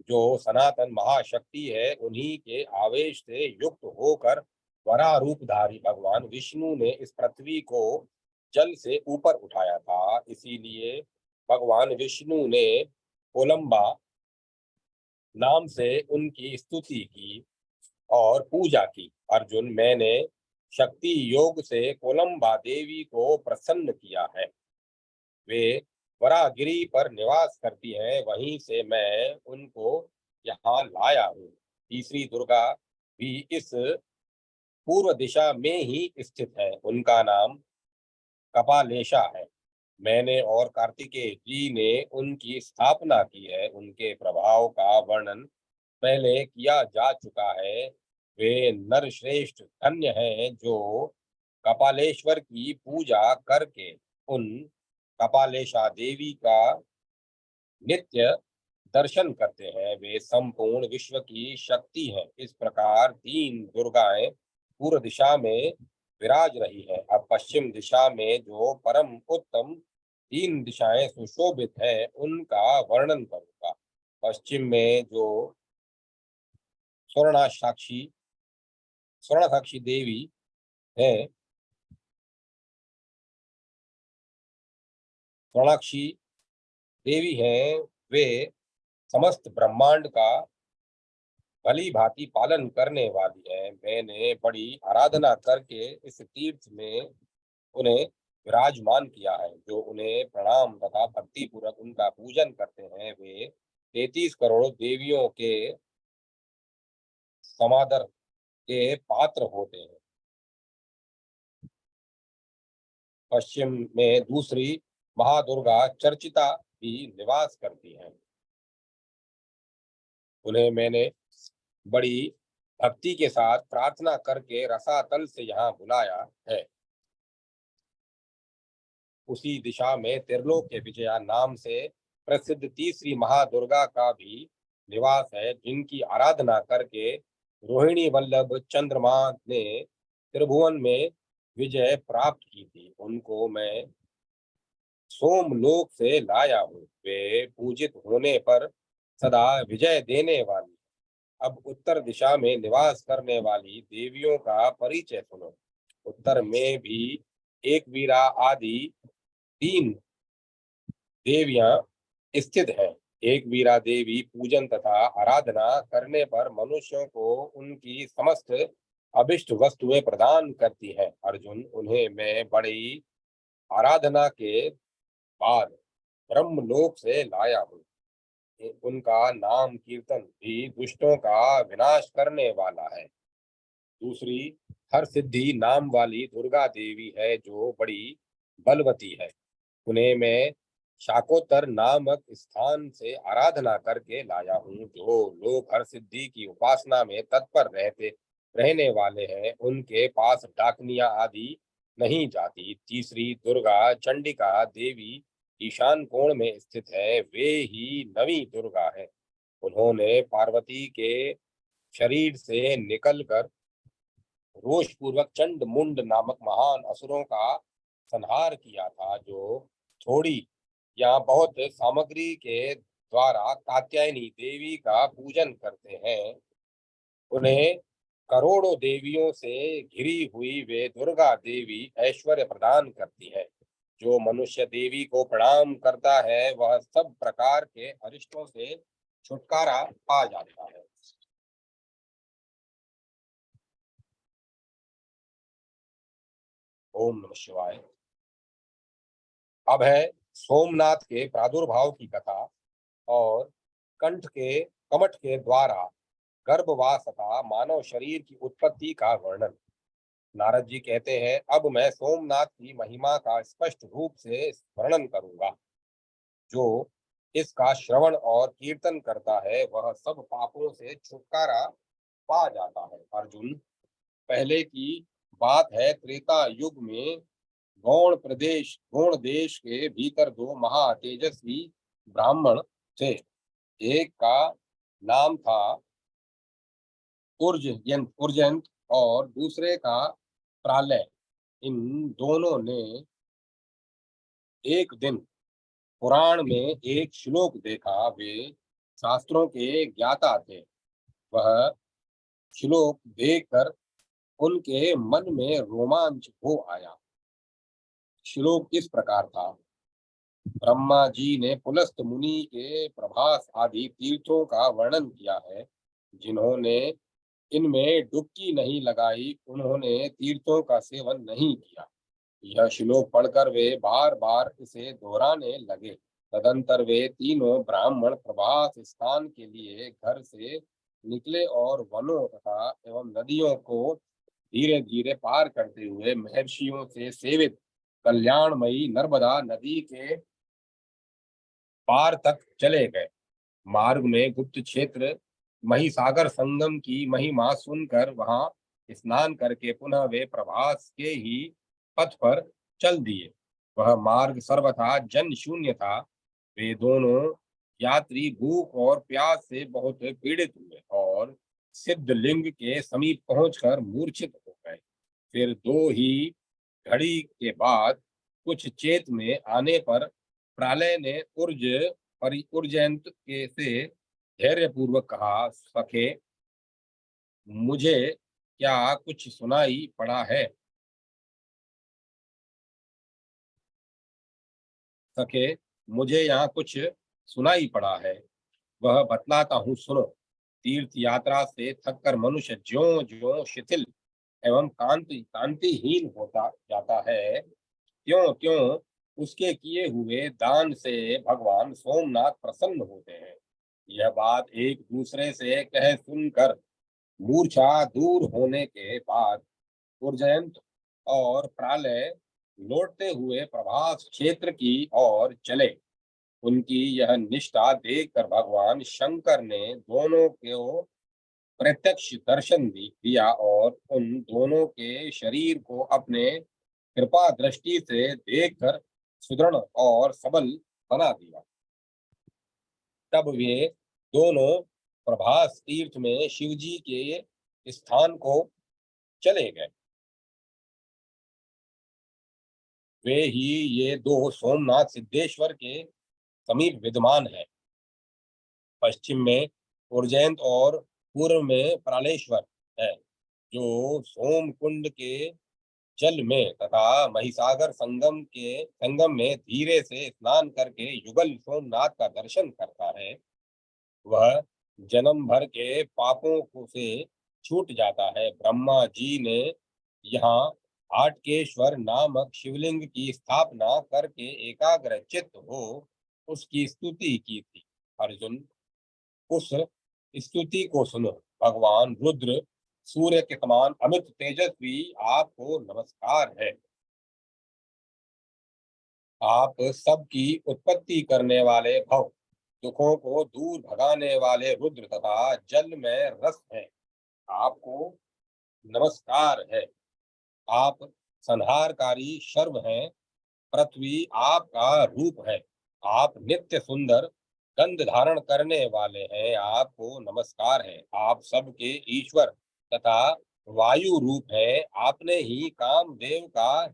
जो सनातन महाशक्ति है। उन्हीं के आवेश से युक्त होकर वराह रूपधारी भगवान विष्णु ने इस पृथ्वी को जल से ऊपर उठाया था। इसीलिए भगवान विष्णु ने कोलंबा नाम से उनकी स्तुति की और पूजा की। अर्जुन, मैंने शक्ति योग से कोलंबा देवी को प्रसन्न किया है। वे वराहगिरी पर निवास करती हैं, वहीं से मैं उनको यहाँ लाया हूँ। तीसरी दुर्गा भी इस पूर्व दिशा में ही स्थित है। उनका नाम कपालेशा है। मैंने और कार्तिकेय जी ने उनकी स्थापना की है। उनके प्रभाव का वर्णन पहले किया जा चुका है। वे नरश्रेष्ठ धन्य हैं, जो कपालेश्वर की पूजा करके उन कपालेशा देवी का नित्य दर्शन करते हैं। वे संपूर्ण विश्व की शक्ति हैं। इस प्रकार 3 दुर्गाएं पूर्व दिशा में विराज रही है। अब पश्चिम दिशा में जो परम उत्तम 3 दिशाएं सुशोभित है, उनका वर्णन करूंगा। पश्चिम में जो स्वर्णासाक्षी स्वर्णासाक्षी देवी है, स्वर्णाक्षी देवी हैं, वे समस्त ब्रह्मांड का भली भांति पालन करने वाली है। मैंने बड़ी आराधना करके इस तीर्थ में उन्हें विराजमान किया है। जो उन्हें प्रणाम तथा भक्ति पूर्वक उनका पूजन करते हैं, वे 33 करोड़ देवियों के समादर के पात्र होते हैं। पश्चिम में दूसरी महादुर्गा चर्चिता भी निवास करती हैं। उन्हें मैंने बड़ी भक्ति के साथ प्रार्थना करके रसातल से यहाँ बुलाया है। उसी दिशा में त्रिलोक्य विजया नाम से प्रसिद्ध तीसरी महादुर्गा का भी निवास है, जिनकी आराधना करके रोहिणी वल्लभ चंद्रमा ने त्रिभुवन में विजय प्राप्त की थी। उनको मैं सोमलोक से लाया हूँ। वे पूजित होने पर सदा विजय देने वाली। अब उत्तर दिशा में निवास करने वाली देवियों का परिचय सुनो। उत्तर में भी एक वीरा आदि 3 देवियां स्थित हैं। एक वीरा देवी पूजन तथा आराधना करने पर मनुष्यों को उनकी समस्त अभिष्ट वस्तुएं प्रदान करती हैं। अर्जुन, उन्हें मैं बड़ी आराधना के बाद ब्रह्मलोक से लाया हूँ। उनका नाम कीर्तन भी दुष्टों का विनाश करने वाला है। दूसरी हर सिद्धि नाम वाली दुर्गा देवी है, जो बड़ी बलवती है। उन्हें मैं शाकोत्तर नामक स्थान से आराधना करके लाया हूँ। जो लोग हर सिद्धि की उपासना में तत्पर रहने वाले हैं, उनके पास डाकनिया आदि नहीं जाती। तीसरी दुर्गा चंडिका देवी ईशान कोण में स्थित है। वे ही नवी दुर्गा है। उन्होंने पार्वती के शरीर से निकलकर रोष पूर्वक चंड मुंड नामक महान असुरों का संहार किया था, जो थोड़ी या बहुत सामग्री के द्वारा कात्यायनी देवी का पूजन करते हैं, उन्हें करोड़ों देवियों से घिरी हुई वे दुर्गा देवी ऐश्वर्य प्रदान करती है। जो मनुष्य देवी को प्रणाम करता है वह सब प्रकार के अरिष्टों से छुटकारा पा जाता है। ओम नमः शिवाय। अब है सोमनाथ के प्रादुर्भाव की कथा और कंठ के कमठ के द्वारा गर्भवास तथा मानव शरीर की उत्पत्ति का वर्णन। नारद जी कहते हैं, अब मैं सोमनाथ की महिमा का स्पष्ट रूप से वर्णन करूंगा। जो इसका श्रवण और कीर्तन करता है वह सब पापों से छुटकारा पा जाता है। अर्जुन, पहले की बात है, त्रेता युग में गौण देश के भीतर दो महा तेजस्वी ब्राह्मण थे। एक का नाम था उर्जयंत और दूसरे का प्रालय। इन दोनों ने एक दिन पुराण में एक श्लोक देखा। वे शास्त्रों के ज्ञाता थे। वह श्लोक देखकर उनके मन में रोमांच हो आया। श्लोक इस प्रकार था, ब्रह्मा जी ने पुलस्त मुनि के प्रभास आदि तीर्थों का वर्णन किया है। जिन्होंने इनमें डुबकी नहीं लगाई उन्होंने तीर्थों का सेवन नहीं किया। यह श्लोक पढ़कर वे बार बार इसे दोहराने लगे। तदंतर वे तीनों ब्राह्मण प्रभास स्थान के लिए घर से निकले और वनों तथा एवं नदियों को धीरे धीरे पार करते हुए महर्षियों से सेवित कल्याणमयी नर्मदा नदी के पार तक चले गए। मार्ग में गुप्त क्षेत्र महिसागर संगम की महिमा सुनकर वहां स्नान करके पुनः वे प्रभास के ही पथ पर चल दिए। वह मार्ग सर्वथा जन शून्य था। वे दोनों यात्री भूख और प्यास से बहुत पीड़ित हुए और सिद्ध लिंग के समीप पहुंचकर मूर्छित हो गए। फिर दो ही घड़ी के बाद कुछ चेत में आने पर प्रलय ने उर्जयंत के से धैर्य पूर्वक कहा, सखे मुझे क्या कुछ सुनाई पड़ा है? सखे मुझे यहाँ कुछ सुनाई पड़ा है, वह बतलाता हूँ, सुनो। तीर्थ यात्रा से थककर मनुष्य ज्यों ज्यों शिथिल एवं कांतिहीन होता जाता है, त्यों त्यों उसके किए हुए दान से भगवान सोमनाथ प्रसन्न होते हैं। यह बात एक दूसरे से कह सुनकर मूर्छा दूर होने के बाद उर्जयंत और प्रालय लौटते हुए प्रभास क्षेत्र की ओर चले। उनकी यह निष्ठा देखकर भगवान शंकर ने दोनों को प्रत्यक्ष दर्शन दिया और उन दोनों के शरीर को अपने कृपा दृष्टि से देखकर सुदृढ़ और सबल बना दिया। तब वे दोनों प्रभास तीर्थ में शिवजी के स्थान को चले गए। वे ही ये दो सोमनाथ सिद्धेश्वर के समीप विद्यमान है। पश्चिम में उज्जैन और पूर्व में प्रालेश्वर है, जो सोम कुंड के जल में तथा महिसागर संगम में धीरे से स्नान करके युगल सोमनाथ का दर्शन करता है। वह जन्म भर के पापों को से छूट जाता है। ब्रह्मा जी ने यहाँ आटकेश्वर नामक शिवलिंग की स्थापना करके एकाग्र चित्त हो उसकी स्तुति की थी। अर्जुन, उस स्तुति को सुनो। भगवान रुद्र सूर्य के समान अमित तेजस्वी आपको नमस्कार है। आप सबकी उत्पत्ति करने वाले भव, दुखों को दूर भगाने वाले रुद्र तथा जल में रस हैं। आपको नमस्कार है। आप संहारकारी शर्व हैं। पृथ्वी आपका रूप है। आप नित्य सुंदर गंध धारण करने वाले हैं, आपको नमस्कार है। आप सबके ईश्वर तथा वायु रूप है। आपने ही कामदेव का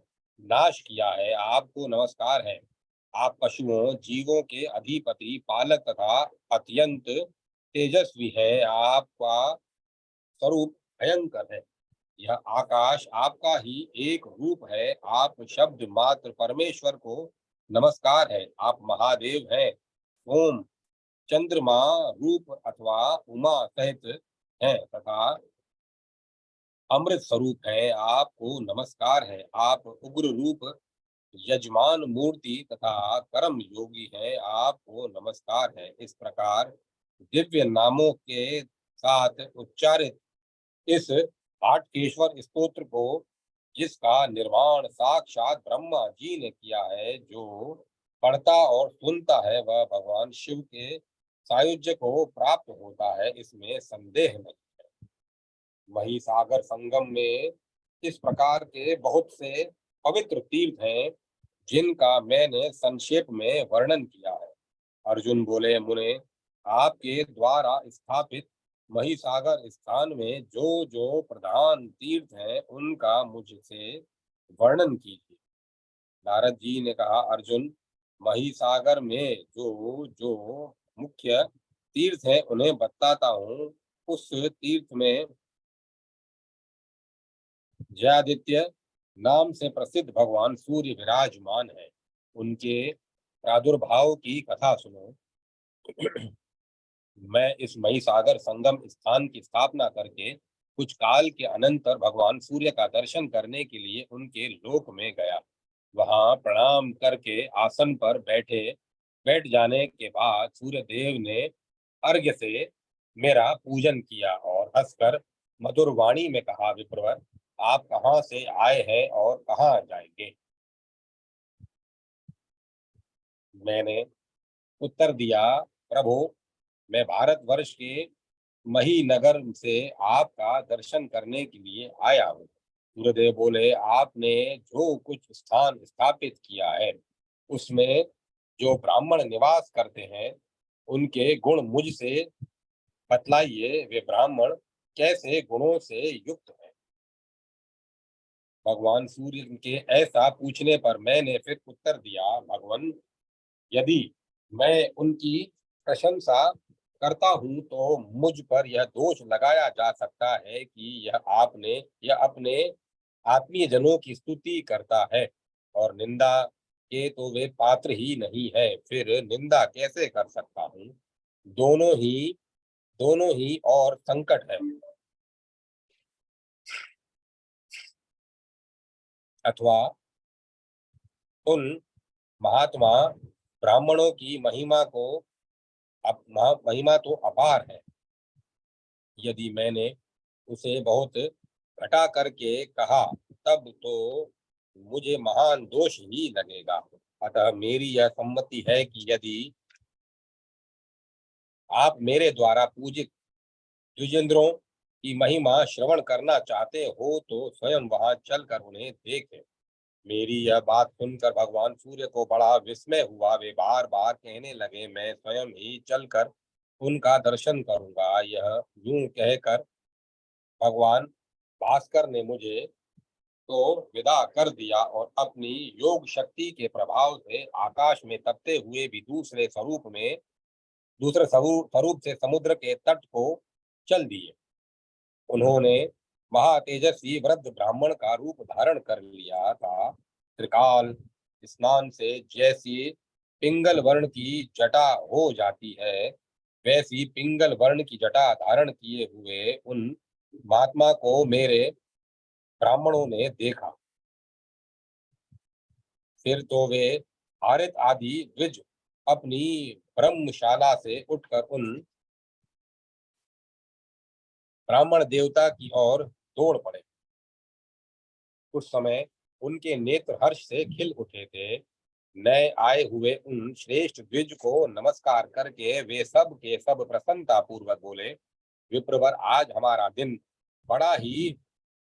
नाश किया है, आपको नमस्कार है। आप पशुओं जीवों के अधिपति पालक तथा अत्यंत तेजस्वी है। आपका स्वरूप भयंकर है। यह आकाश आपका ही एक रूप है। आप शब्द मात्र परमेश्वर को नमस्कार है। आप महादेव हैं। ओम चंद्रमा रूप अथवा उमा सहित हैं तथा अमृत स्वरूप है, आपको नमस्कार है। आप उग्र रूप यजमान मूर्ति तथा कर्म योगी है, आपको नमस्कार है। इस प्रकार दिव्य नामों के साथ उच्चारित इस आठकेश्वर स्तोत्र को, जिसका निर्माण साक्षात ब्रह्मा जी ने किया है, जो पढ़ता और सुनता है वह भगवान शिव के सायुज्य को प्राप्त होता है, इसमें संदेह नहीं। महिसागर संगम में इस प्रकार के बहुत से पवित्र तीर्थ हैं, जिनका मैंने संक्षेप में वर्णन किया है। अर्जुन बोले, मुने, आपके द्वारा स्थापित महिसागर स्थान में जो जो प्रधान तीर्थ हैं, उनका मुझसे वर्णन कीजिए। नारद जी ने कहा, अर्जुन, महिसागर में जो जो मुख्य तीर्थ हैं उन्हें बताता हूँ। उस तीर्थ में जयादित्य नाम से प्रसिद्ध भगवान सूर्य विराजमान है। उनके प्रादुर्भाव की कथा सुनो। मैं इस महिसागर संगम स्थान की स्थापना करके कुछ काल के अनंतर भगवान सूर्य का दर्शन करने के लिए उनके लोक में गया। वहां प्रणाम करके आसन पर बैठ जाने के बाद सूर्य देव ने अर्घ्य से मेरा पूजन किया और हंसकर मधुर वाणी में कहा, विप्रवर, आप कहाँ से आए हैं और कहाँ जाएंगे? मैंने उत्तर दिया, प्रभु, मैं भारतवर्ष के महीनगर से आपका दर्शन करने के लिए आया हूँ। सूर्यदेव बोले, आपने जो कुछ स्थान स्थापित किया है उसमें जो ब्राह्मण निवास करते हैं, उनके गुण मुझसे बतलाइए। वे ब्राह्मण कैसे गुणों से युक्त हैं? भगवान सूर्य के ऐसा पूछने पर मैंने फिर उत्तर दिया, भगवान, यदि मैं उनकी प्रशंसा करता हूँ तो मुझ पर यह दोष लगाया जा सकता है कि यह अपने आत्मीय जनों की स्तुति करता है, और निंदा के तो वे पात्र ही नहीं है। फिर निंदा कैसे कर सकता हूँ? दोनों ही दोनों ही और संकट है। अथवा उन महात्मा ब्राह्मणों की महिमा तो अपार है। यदि मैंने उसे बहुत घटा करके कहा तब तो मुझे महान दोष ही लगेगा। अतः मेरी यह सम्मति है कि यदि आप मेरे द्वारा पूजित द्विजेंद्रों की महिमा श्रवण करना चाहते हो तो स्वयं वहां चलकर उन्हें देखें। मेरी यह बात सुनकर भगवान सूर्य को बड़ा विस्मय हुआ। वे बार बार कहने लगे, मैं स्वयं ही चलकर उनका दर्शन करूंगा। यह यूं कहकर भगवान भास्कर ने मुझे तो विदा कर दिया और अपनी योग शक्ति के प्रभाव से आकाश में तपते हुए भी दूसरे स्वरूप से समुद्र के तट को चल दिए। उन्होंने महातेजस्वी वृद्ध ब्राह्मण का रूप धारण कर लिया था। त्रिकाल स्नान से जैसी पिंगल वर्ण की जटा हो जाती है, वैसी पिंगल वर्ण की जटा धारण किए हुए उन महात्मा को मेरे ब्राह्मणों ने देखा। फिर तो वे हारित आदि द्विज अपनी ब्रह्मशाला से उठकर उन ब्राह्मण देवता की ओर दौड़ पड़े। उस समय उनके नेत्र हर्ष से खिल उठे थे। नए आए हुए उन श्रेष्ठ द्विज को नमस्कार करके वे सब के सब प्रसन्नता पूर्वक बोले, विप्रवर, आज हमारा दिन बड़ा ही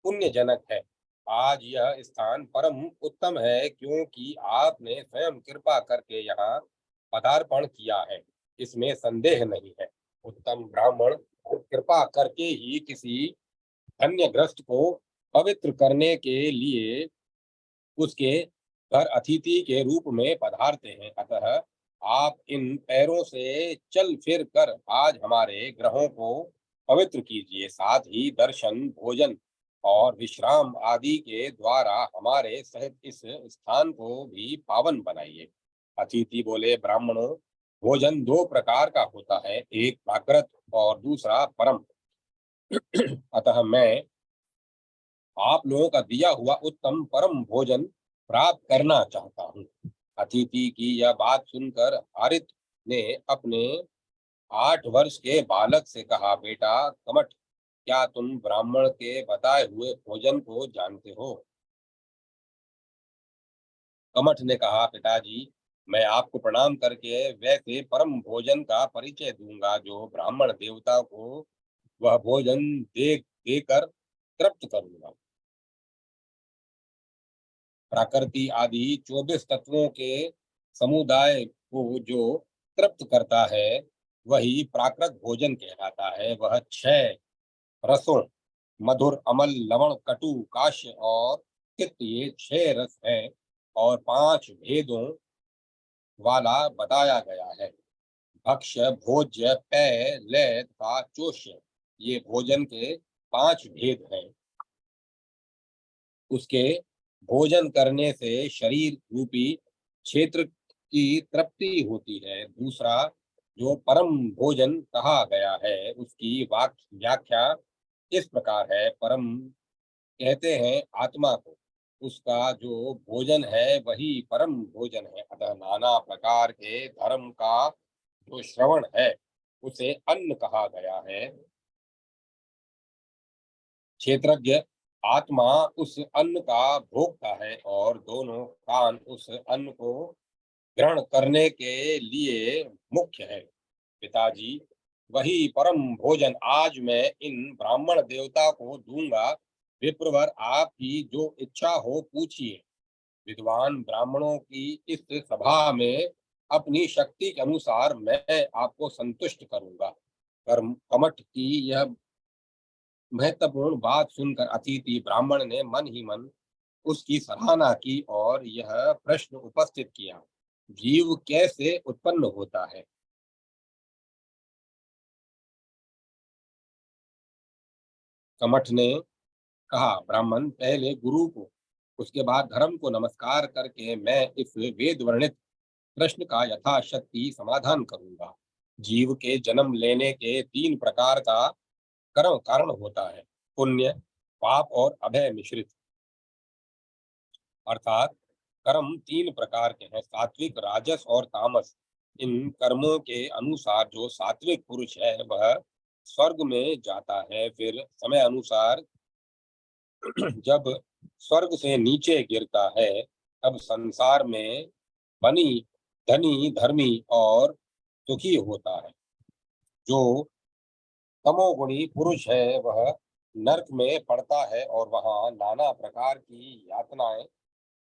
पुण्यजनक है। आज यह स्थान परम उत्तम है, क्योंकि आपने स्वयं कृपा करके यहाँ पदार्पण किया है। इसमें संदेह नहीं है। उत्तम ब्राह्मण कृपा करके ही किसी धन्यग्रस्त को पवित्र करने के लिए उसके घर अतिथि के रूप में पधारते हैं। अतः आप इन पैरों से चल फिर कर आज हमारे ग्रहों को पवित्र कीजिए, साथ ही दर्शन, भोजन और विश्राम आदि के द्वारा हमारे सहित इस स्थान को भी पावन बनाइए। अतिथि बोले, ब्राह्मणों, भोजन दो प्रकार का होता है, एक प्राकृत और दूसरा परम। अतः मैं आप लोगों का दिया हुआ उत्तम परम भोजन प्राप्त करना चाहता हूँ। अतिथि की यह बात सुनकर हारित ने अपने 8 वर्ष के बालक से कहा, बेटा कमठ, क्या तुम ब्राह्मण के बताए हुए भोजन को जानते हो? कमठ ने कहा, पिताजी, मैं आपको प्रणाम करके वैसे परम भोजन का परिचय दूंगा जो ब्राह्मण देवता को वह भोजन दे देकर तृप्त करूंगा। प्रकृति आदि 24 तत्वों के समुदाय को जो तृप्त करता है वही प्राकृत भोजन कहलाता है। वह 6 रसों, मधुर, अमल, लवण, कटु, काश्य और तिक्त, ये 6 रस हैं और 5 भेदों वाला बताया गया है। भक्ष्य, भोज्य, पेय, लय तथा चोष्य, ये भोजन के 5 भेद हैं। उसके भोजन करने से शरीर रूपी क्षेत्र की तृप्ति होती है। दूसरा जो परम भोजन कहा गया है उसकी व्याख्या इस प्रकार है। परम कहते हैं आत्मा को, उसका जो भोजन है वही परम भोजन है। अतः नाना प्रकार के धर्म का जो श्रवण है उसे अन्न कहा गया है। क्षेत्रज्ञ आत्मा उस अन्न का भोक्ता है और दोनों कान उस अन्न को ग्रहण करने के लिए मुख्य है। पिताजी, वही परम भोजन आज मैं इन ब्राह्मण देवता को दूंगा। विप्रवर, आपकी जो इच्छा हो पूछिए। विद्वान ब्राह्मणों की इस सभा में अपनी शक्ति के अनुसार मैं आपको संतुष्ट करूंगा। कमठ की यह महत्वपूर्ण बात सुनकर अतिथि ब्राह्मण ने मन ही मन उसकी सराहना की और यह प्रश्न उपस्थित किया, जीव कैसे उत्पन्न होता है? कमठ ने कहा, ब्राह्मण, पहले गुरु को, उसके बाद धर्म को नमस्कार करके मैं इस वेद वर्णित प्रश्न का यथाशक्ति समाधान करूंगा। जीव के जन्म लेने के 3 प्रकार का कर्म कारण होता है, पुण्य, पाप और अभय मिश्रित। अर्थात कर्म 3 प्रकार के हैं, सात्विक, राजस और तामस। इन कर्मों के अनुसार जो सात्विक पुरुष है वह स्वर्ग में जाता है, फिर समय अनुसार जब स्वर्ग से नीचे गिरता है तब संसार में बनी धनी, धर्मी और सुखी होता है। जो तमोगुणी पुरुष है वह नरक में पड़ता है और वहां नाना प्रकार की यातनाएं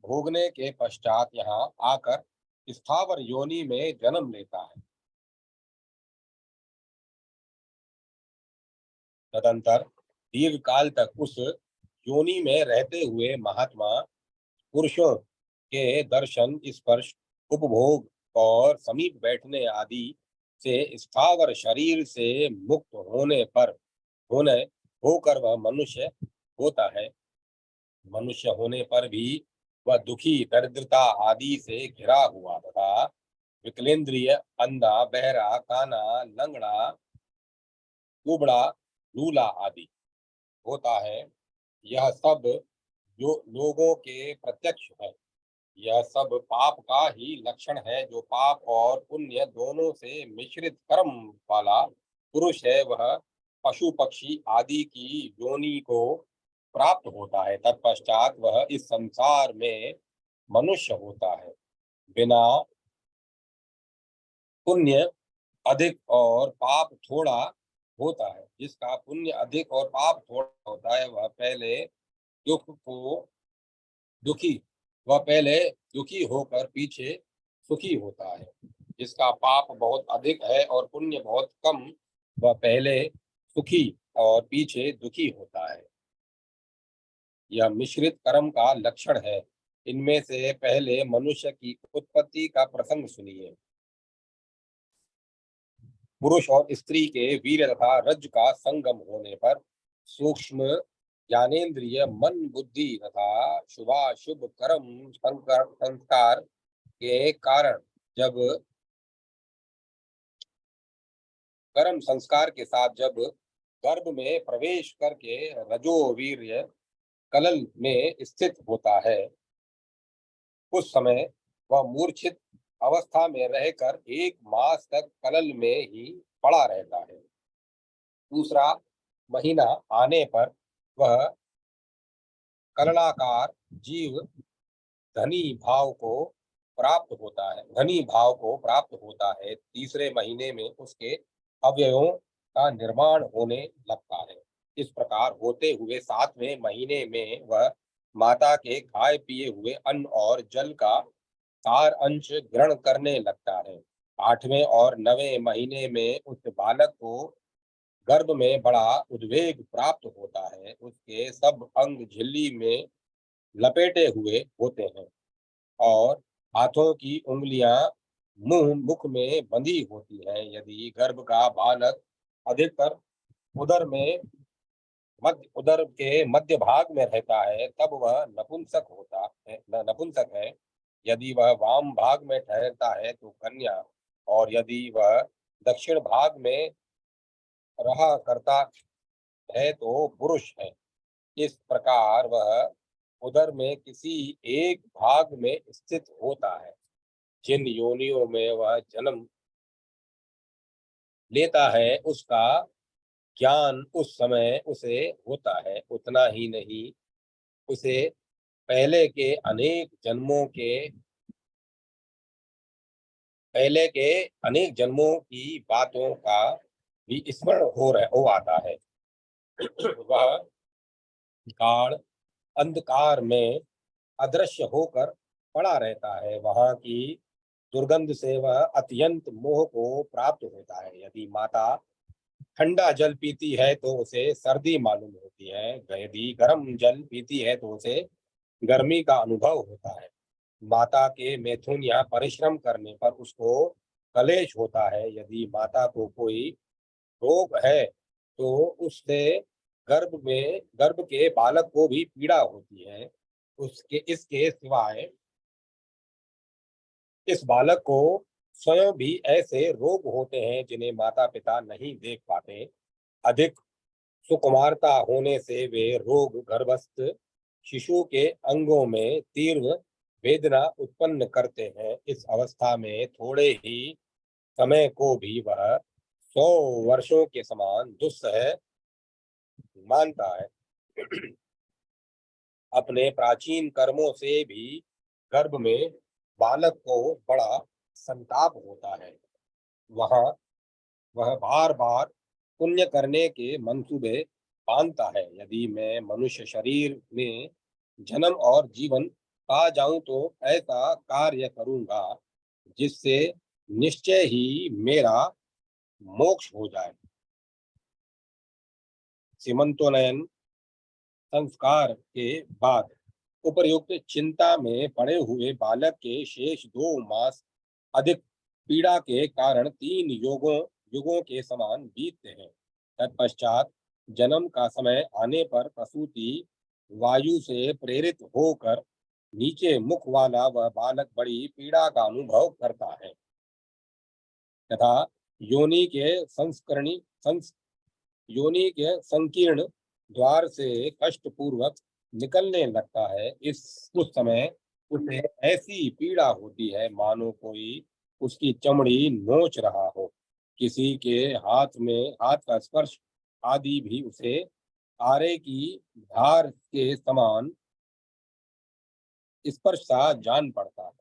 भोगने के पश्चात यहाँ आकर स्थावर योनि में जन्म लेता है। तदंतर दीर्घ काल तक उस योनि में रहते हुए महात्मा पुरुषों के दर्शन, स्पर्श, उपभोग और समीप बैठने आदि से स्थावर शरीर से मुक्त होने होकर वह मनुष्य होता है। मनुष्य होने पर भी वह दुखी, दरिद्रता आदि से घिरा हुआ तथा विकलेंद्रिय, अंधा, बहरा, काना, लंगड़ा, कुबड़ा, लूला आदि होता है। यह सब जो लोगों के प्रत्यक्ष है, यह सब पाप का ही लक्षण है। जो पाप और पुण्य दोनों से मिश्रित कर्म वाला पुरुष है वह पशु पक्षी आदि की योनि को प्राप्त होता है। तत्पश्चात वह इस संसार में मनुष्य होता है। बिना पुण्य अधिक और पाप थोड़ा होता है। जिसका पुण्य अधिक और पाप थोड़ा होता है दुख को दुखी वह पहले दुखी होकर पीछे सुखी होता है। जिसका पाप बहुत अधिक है और पुण्य बहुत कम, वह पहले सुखी और पीछे दुखी होता है। यह मिश्रित कर्म का लक्षण है। इनमें से पहले मनुष्य की उत्पत्ति का प्रसंग सुनिए। पुरुष और स्त्री के वीर्य तथा रज का संगम होने पर सूक्ष्म ज्ञानेन्द्रिय मन बुद्धि तथा शुभाशुभ कर्म संस्कार के कारण जब कर्म संस्कार के साथ जब गर्भ में प्रवेश करके रजोवीर्य कलल में स्थित होता है, उस समय वह मूर्छित अवस्था में रहकर 1 मास तक कलल में ही पड़ा रहता है। दूसरा महीना आने पर वह कलनाकार जीव धनी भाव को प्राप्त होता है। तीसरे महीने में उसके अवयवों का निर्माण होने लगता है। इस प्रकार होते हुए 7वें महीने में वह माता के खाए पिए हुए अन्न और जल का सार अंश ग्रहण करने लगता है। 8वें और 9वें महीने में उस बालक को गर्भ में बड़ा उद्वेग प्राप्त होता है। उसके सब अंग झिल्ली में लपेटे हुए होते हैं और हाथों की उंगलियां मुख में बंधी होती हैं। यदि गर्भ का बालक अधिकतर उदर के मध्य भाग में रहता है, तब वह नपुंसक है। यदि वह वाम भाग में ठहरता है तो कन्या, और यदि वह दक्षिण भाग में रहा करता है तो पुरुष है। इस प्रकार वह उदर में किसी एक भाग में स्थित होता है। जिन योनियों में वह जन्म लेता है उसका ज्ञान उस समय उसे होता है। उतना ही नहीं, उसे पहले के अनेक जन्मों के पहले के अनेक जन्मों की बातों का भी स्मरण हो आता है। वह गाढ़ अंधकार में अदृश्य होकर पड़ा रहता है। वहां की दुर्गंध से वह अत्यंत मोह को प्राप्त होता है। यदि माता ठंडा जल पीती है तो उसे सर्दी मालूम होती है। यदि गर्म जल पीती है तो उसे गर्मी का अनुभव होता है। माता के मैथुन या परिश्रम करने पर उसको कलेश होता है। यदि माता को कोई रोग है तो उससे गर्भ के बालक को भी पीड़ा होती है। उसके इसके सिवाय इस बालक को स्वयं भी ऐसे रोग होते हैं जिन्हें माता पिता नहीं देख पाते। अधिक सुकुमारता होने से वे रोग गर्भस्थ शिशु के अंगों में तीव्र वेदना उत्पन्न करते हैं। इस अवस्था में थोड़े ही समय को भी वह 100 वर्षों के समान दुस्सह मानता है। अपने प्राचीन कर्मों से भी गर्भ में बालक को बड़ा संताप होता है। वहां वह बार बार पुण्य करने के मंसूबे बांधता है। यदि मैं मनुष्य शरीर में जन्म और जीवन पा जाऊं तो ऐसा कार्य करूंगा जिससे निश्चय ही मेरा मोक्ष हो जाए। सीमंतोन्नयन संस्कार के बाद उपर्युक्त चिंता में पड़े हुए बालक के शेष 2 मास अधिक पीड़ा के कारण 3 युगों के समान बीतते हैं। तत्पश्चात जन्म का समय आने पर प्रसूति वायु से प्रेरित होकर नीचे मुख वाला वह बालक बड़ी पीड़ा का अनुभव करता है तथा योनि के योनि के संकीर्ण द्वार से कष्ट पूर्वक निकलने लगता है। उस समय उसे ऐसी पीड़ा होती है मानो कोई उसकी चमड़ी नोच रहा हो। किसी के हाथ का स्पर्श आदि भी उसे आरे की धार के समान स्पर्श सा जान पड़ता है।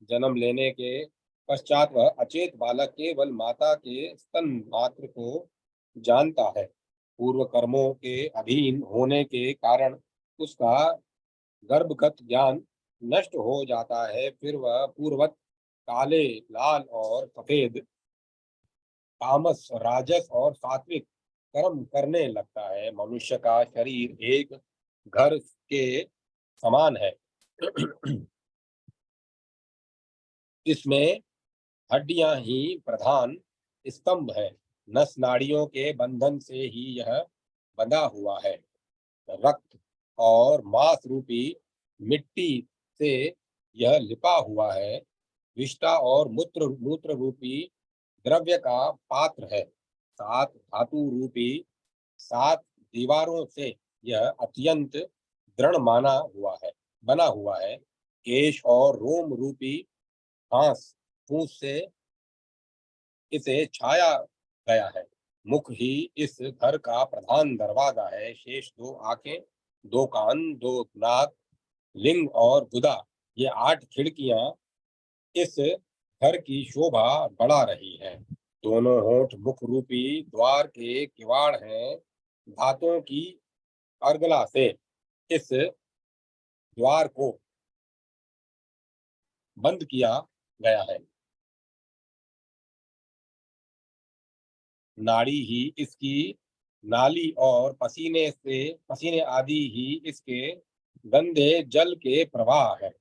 जन्म लेने के पश्चात वह अचेत बालक केवल माता के स्तन मात्र को जानता है। पूर्व कर्मों के अधीन होने के कारण उसका गर्भगत ज्ञान नष्ट हो जाता है, फिर वह पूर्वत काले, लाल और सफेद, तामस, राजस और सात्विक कर्म करने लगता है। मनुष्य का शरीर एक घर के समान है। इसमें हड्डियां ही प्रधान स्तंभ है। नस नाड़ियों के बंधन से ही यह बंधा हुआ है। रक्त और मांस रूपी मिट्टी से यह लिपा हुआ है। विष्ठा और मूत्र मूत्र रूपी द्रव्य का पात्र है। सात धातु रूपी 7 दीवारों से यह अत्यंत दृढ़ बना हुआ है। केश और रोम रूपी घास फूस से इसे छाया गया है। मुख ही इस घर का प्रधान दरवाजा है। शेष 2 आंखें, 2 कान, 2 नाक, लिंग और गुदा, ये 8 खिड़कियां इस घर की शोभा बढ़ा रही है। दोनों होंठ मुख रूपी द्वार के किवाड़ हैं। धातुओं की अर्गला से इस द्वार को बंद किया गया है। नाड़ी ही इसकी नाली और पसीने आदि ही इसके गंदे जल के प्रवाह है।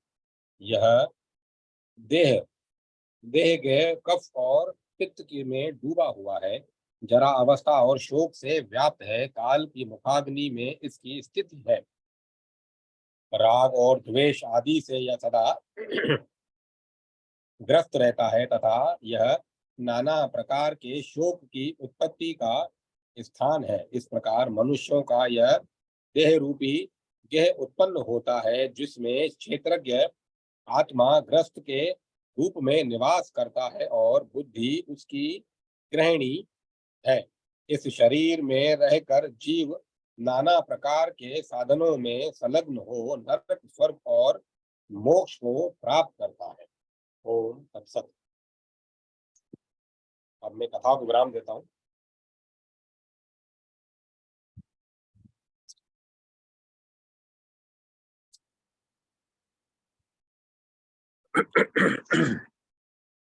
यह देह देह के कफ और पित्त की में डूबा हुआ है। जरा अवस्था और शोक से व्याप्त है। काल की मुखाग्नि में इसकी स्थिति है। राग और द्वेष आदि से यह सदा ग्रस्त रहता है, तथा यह नाना प्रकार के शोक की उत्पत्ति का स्थान है। इस प्रकार मनुष्यों का यह देह रूपी गेह उत्पन्न होता है, जिसमें क्षेत्रज्ञ आत्मा ग्रस्त के रूप में निवास करता है और बुद्धि उसकी गृहिणी है। इस शरीर में रहकर जीव नाना प्रकार के साधनों में संलग्न हो नरक, स्वर्ग और मोक्ष को प्राप्त करता है। ओम तत्सत। अब मैं कथा को विराम देता हूँ।